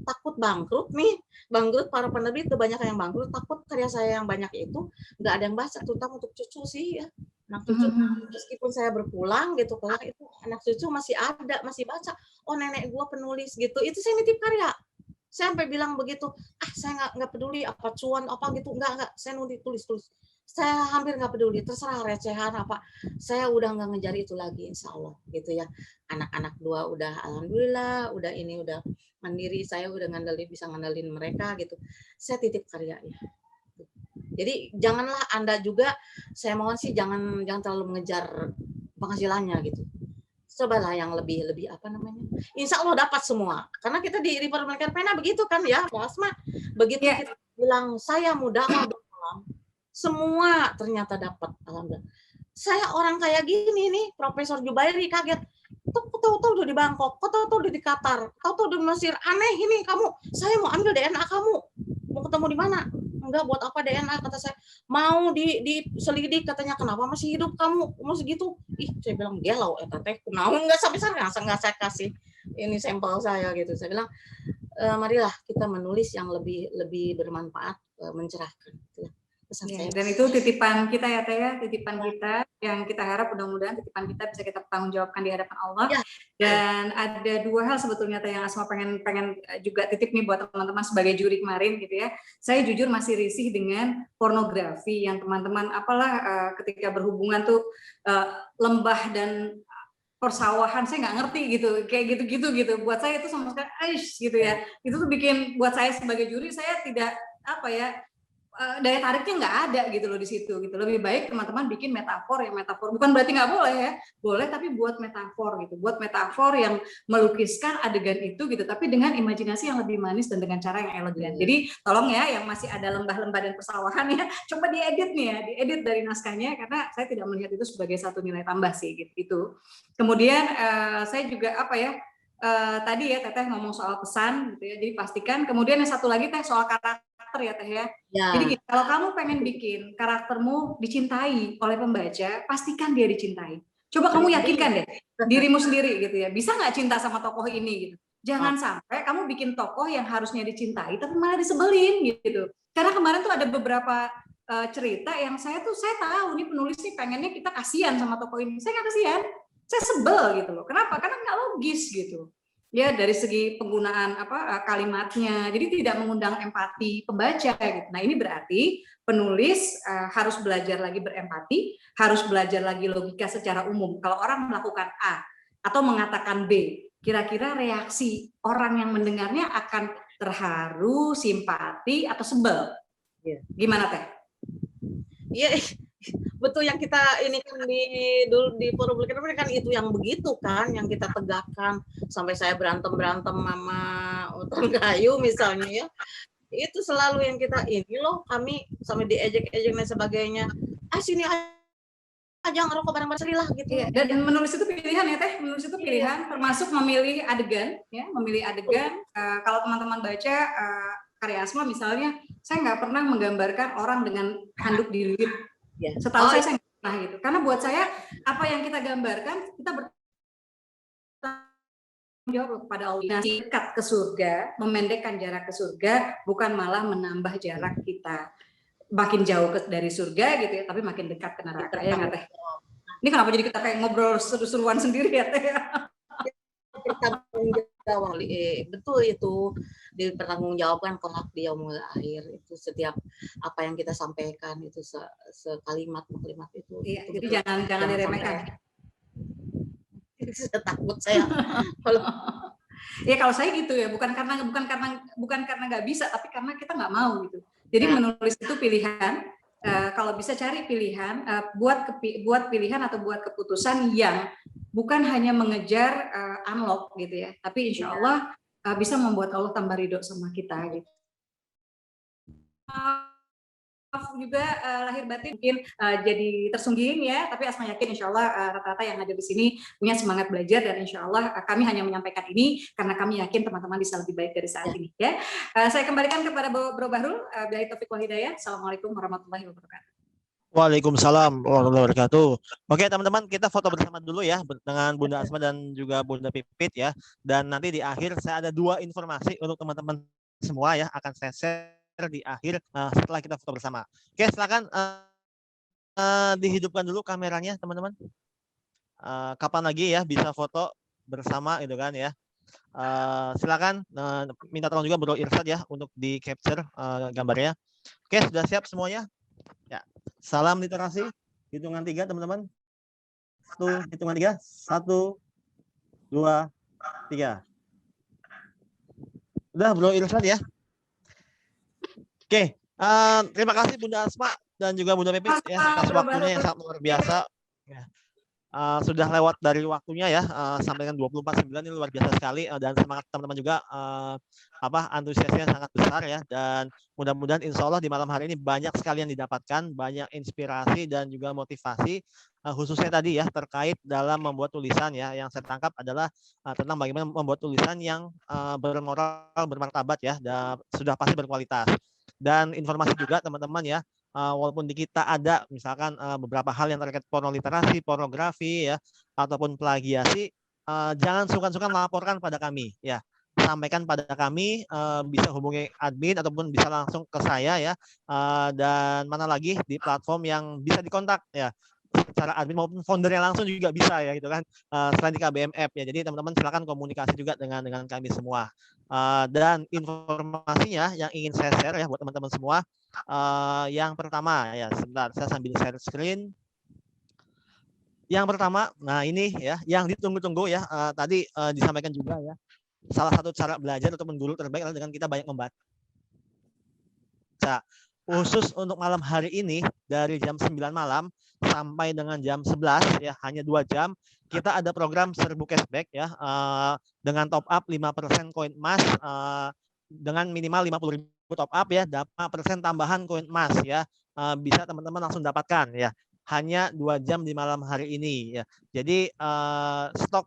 Takut bangkrut nih, bangkrut para penerbit kebanyakan yang bangkrut. Takut karya saya yang banyak itu nggak ada yang baca, terutama untuk cucu sih ya. Anak cucu, meskipun saya berpulang gitu, kalau itu anak cucu masih ada, masih baca. Oh nenek gua penulis gitu, itu saya nitip karya. Saya sampai bilang begitu, saya nggak peduli apa cuan apa gitu, nggak, saya tulis. Saya hampir nggak peduli, terserah recehan apa. Saya udah nggak ngejar itu lagi, insya Allah gitu ya. Anak-anak 2 udah alhamdulillah, udah mandiri, saya udah bisa ngandelin mereka gitu. Saya titip karya ya. Jadi janganlah Anda juga, saya mohon sih jangan terlalu mengejar penghasilannya gitu. Cobalah yang lebih apa namanya? Insya Allah dapat semua. Karena kita di Reform Pena begitu kan ya, Mbak Asma. Begitu kita bilang saya mudah semua ternyata dapat, alhamdulillah. Saya orang kayak gini nih, Profesor Jubairi kaget. Tahu udah di Bangkok, tahu udah di Qatar, tahu udah di Mesir. Aneh ini kamu. Saya mau ambil DNA kamu. Mau ketemu di mana? Enggak, buat apa DNA, kata saya. Mau diselidik katanya, kenapa masih hidup kamu? Masih gitu. Saya bilang gelau teh. Kenapa enggak sampai sekarang enggak saya kasih ini sampel saya gitu. Saya bilang marilah kita menulis yang lebih bermanfaat, mencerahkan gitu. Ya, dan itu titipan kita ya Teh ya, titipan kita yang kita harap mudah-mudahan titipan kita bisa kita pertanggungjawabkan di hadapan Allah. Ya. Dan ada 2 hal sebetulnya Teh yang Asma pengen juga titip nih buat teman-teman sebagai juri kemarin gitu ya. Saya jujur masih risih dengan pornografi yang teman-teman ketika berhubungan tuh lembah dan persawahan, saya nggak ngerti gitu, kayak gitu. Buat saya itu sama sekali gitu ya. Itu tuh bikin buat saya sebagai juri saya tidak daya tariknya nggak ada gitu loh di situ gitu. Lebih baik teman-teman bikin metafor bukan berarti nggak boleh ya, boleh tapi buat metafor gitu, buat metafor yang melukiskan adegan itu gitu, tapi dengan imajinasi yang lebih manis dan dengan cara yang elegan. Jadi tolong ya yang masih ada lembah-lembah dan persawahan ya, coba diedit dari naskahnya karena saya tidak melihat itu sebagai satu nilai tambah sih gitu. Kemudian saya juga tadi ya Teteh ngomong soal pesan gitu ya, jadi pastikan. Kemudian yang satu lagi Teh soal karakter ya Teh ya. Jadi kalau kamu pengen bikin karaktermu dicintai oleh pembaca, pastikan dia dicintai. Coba kamu yakinkan deh dirimu sendiri gitu ya, bisa nggak cinta sama tokoh ini gitu. Jangan sampai kamu bikin tokoh yang harusnya dicintai tapi malah disebelin gitu. Karena kemarin tuh ada beberapa cerita yang saya tahu nih penulis nih pengennya kita kasihan sama tokoh ini. Saya nggak kasihan, saya sebel gitu loh. Kenapa? Karena nggak logis gitu. Ya dari segi penggunaan kalimatnya, jadi tidak mengundang empati pembaca gitu. Nah ini berarti penulis harus belajar lagi berempati, harus belajar lagi logika secara umum. Kalau orang melakukan A atau mengatakan B, kira-kira reaksi orang yang mendengarnya akan terharu, simpati atau sebel. Gimana Teh? Iya. Betul yang kita ini kan di forum kan itu yang begitu kan yang kita tegakkan sampai saya berantem sama Utang Kayu misalnya ya, itu selalu yang kita ini loh kami sampai diejek-ejek dan sebagainya, sini aja ngerokok bareng-bareng serilah gitu ya. Dan menulis itu pilihan ya Teh, menulis itu pilihan termasuk memilih adegan ya, kalau teman-teman baca karya Asma misalnya, saya nggak pernah menggambarkan orang dengan handuk di lilit. Setahu saya nggak pernah gitu. Karena buat saya apa yang kita gambarkan kita bertanggung jawab kepada Allah. Dekat ke surga, memendekkan jarak ke surga, bukan malah menambah jarak kita makin jauh dari surga gitu ya, tapi makin dekat ke neraka ya nggak Teh? Ini kenapa jadi kita kayak ngobrol seru-seruan sendiri ya Teh? Betul itu dipertanggungjawabkan kelak di yaumul akhir, itu setiap apa yang kita sampaikan itu sekalimat itu. Iya, jadi jangan diremehkan. Takut saya kalau ya kalau saya gitu ya, bukan karena nggak bisa, tapi karena kita nggak mau gitu. Jadi menulis itu pilihan. Kalau bisa cari pilihan, buat pilihan atau buat keputusan yang bukan hanya mengejar unlock gitu ya, tapi insya Allah bisa membuat Allah tambah ridho sama kita gitu. Maaf juga lahir batin mungkin jadi tersungging ya, tapi Asma yakin insya Allah rata-rata yang ada di sini punya semangat belajar, dan insya Allah kami hanya menyampaikan ini karena kami yakin teman-teman bisa lebih baik dari saat ini ya. Saya kembalikan kepada Bro Bahrul. Billahi taufiq wal hidayah. Assalamualaikum warahmatullahi wabarakatuh. Waalaikumsalam warahmatullahi wabarakatuh. Oke teman-teman, kita foto bersama dulu ya dengan Bunda Asma dan juga Bunda Pipit ya. Dan nanti di akhir saya ada 2 informasi untuk teman-teman semua ya, akan saya share di akhir setelah kita foto bersama. Oke, silakan dihidupkan dulu kameranya teman-teman. Kapan lagi ya bisa foto bersama gitu kan ya. Silakan minta tolong juga Bro Irsad ya untuk di capture gambarnya. Oke, sudah siap semuanya? Ya. Salam literasi. Hitungan 3 teman-teman. 1, hitungan 3. 1, 2, 3. Udah Bro Irsad ya. Oke, terima kasih Bunda Asma dan juga Bunda Pipit ya atas waktunya yang sangat luar biasa. Ya. Sudah lewat dari waktunya ya, sampai dengan 24/9 ini luar biasa sekali, dan semangat teman-teman juga antusiasnya sangat besar ya, dan mudah-mudahan insya Allah di malam hari ini banyak sekali yang didapatkan, banyak inspirasi dan juga motivasi, khususnya tadi ya terkait dalam membuat tulisan ya, yang saya tangkap adalah tentang bagaimana membuat tulisan yang bermoral, bermartabat ya, dan sudah pasti berkualitas. Dan informasi juga teman-teman ya, walaupun di kita ada misalkan beberapa hal yang terkait pornoliterasi, pornografi ya, ataupun plagiasi, jangan sungkan-sungkan laporkan pada kami ya. Sampaikan pada kami, bisa hubungi admin ataupun bisa langsung ke saya ya, dan mana lagi di platform yang bisa dikontak ya, secara admin maupun foundernya langsung juga bisa ya gitu kan, selain di KBM App ya. Jadi teman-teman silakan komunikasi juga dengan kami semua. Dan informasinya yang ingin saya share ya buat teman-teman semua, yang pertama ya, sebentar saya sambil share screen. Yang pertama, nah ini ya yang ditunggu-tunggu ya, tadi disampaikan juga ya, salah satu cara belajar ataupun guru terbaik adalah dengan kita banyak membaca. Khusus untuk malam hari ini dari jam 9 malam sampai dengan jam 11 ya, hanya 2 jam kita ada program serbu cashback ya, dengan top up 5% koin emas, dengan minimal 50.000 top up ya, 5% tambahan koin emas ya, bisa teman-teman langsung dapatkan ya, hanya 2 jam di malam hari ini ya. Jadi stok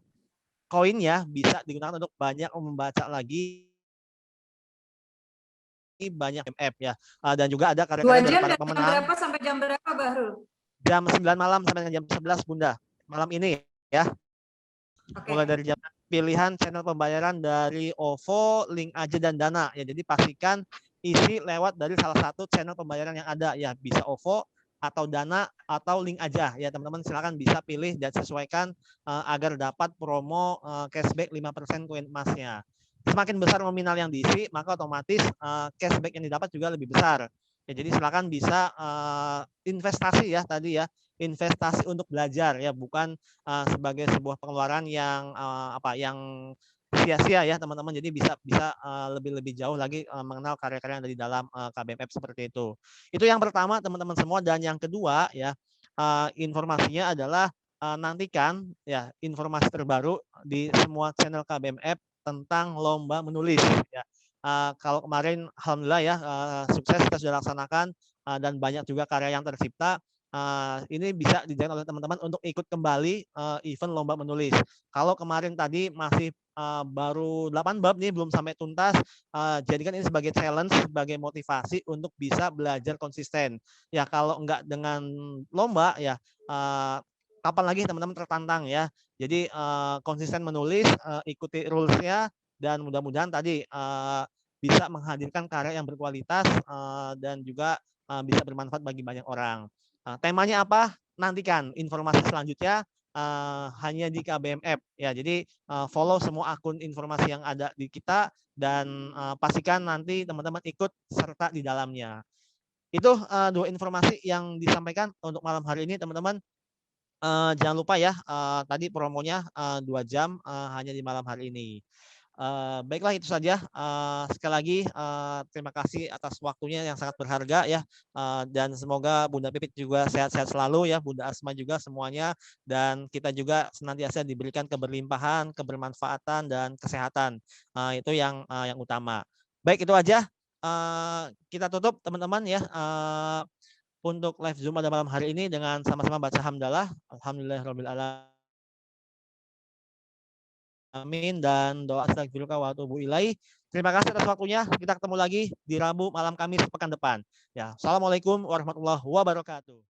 koinnya bisa digunakan untuk banyak membaca lagi banyak MF ya, dan juga ada karya-karya dari para pemenang. Jam berapa sampai jam berapa Bahrul? Jam 9 malam sampai jam 11 Bunda, malam ini ya. Okay. Mulai dari jam pilihan channel pembayaran dari OVO, Link Aja dan Dana ya. Jadi pastikan isi lewat dari salah satu channel pembayaran yang ada ya, bisa OVO atau Dana atau Link Aja ya, teman-teman silakan bisa pilih dan sesuaikan agar dapat promo cashback 5% koin emasnya. Semakin besar nominal yang diisi, maka otomatis cashback yang didapat juga lebih besar. Ya, jadi silakan bisa investasi ya tadi ya, investasi untuk belajar ya, bukan sebagai sebuah pengeluaran yang yang sia-sia ya teman-teman. Jadi bisa lebih jauh lagi mengenal karya-karya yang ada di dalam KBM App seperti itu. Itu yang pertama teman-teman semua, dan yang kedua ya, informasinya adalah nantikan ya informasi terbaru di semua channel KBM App tentang lomba menulis ya. Kalau kemarin alhamdulillah ya sukses kita sudah laksanakan, dan banyak juga karya yang tercipta. Ini bisa dijalankan oleh teman-teman untuk ikut kembali event lomba menulis. Kalau kemarin tadi masih baru 8 bab nih, belum sampai tuntas, jadikan ini sebagai challenge, sebagai motivasi untuk bisa belajar konsisten. Ya kalau enggak dengan lomba ya, kapan lagi teman-teman tertantang ya. Jadi konsisten menulis, ikuti rules-nya, dan mudah-mudahan tadi bisa menghadirkan karya yang berkualitas dan juga bisa bermanfaat bagi banyak orang. Temanya apa? Nantikan informasi selanjutnya hanya di KBM App ya. Jadi follow semua akun informasi yang ada di kita, dan pastikan nanti teman-teman ikut serta di dalamnya. Itu 2 informasi yang disampaikan untuk malam hari ini teman-teman. Jangan lupa ya, tadi promonya 2 jam hanya di malam hari ini. Baiklah itu saja. Sekali lagi terima kasih atas waktunya yang sangat berharga ya. Dan semoga Bunda Pipit juga sehat-sehat selalu ya, Bunda Asma juga semuanya, dan kita juga senantiasa diberikan keberlimpahan, kebermanfaatan dan kesehatan. Itu yang utama. Baik, itu aja. Kita tutup teman-teman ya. Untuk live Zoom pada malam hari ini dengan sama-sama baca hamdalah. Alhamdulillahirabbil alamin dan doa astagfirullah wa atubu ilaih. Terima kasih atas waktunya. Kita ketemu lagi di Rabu malam Kamis pekan depan. Ya, assalamualaikum warahmatullahi wabarakatuh.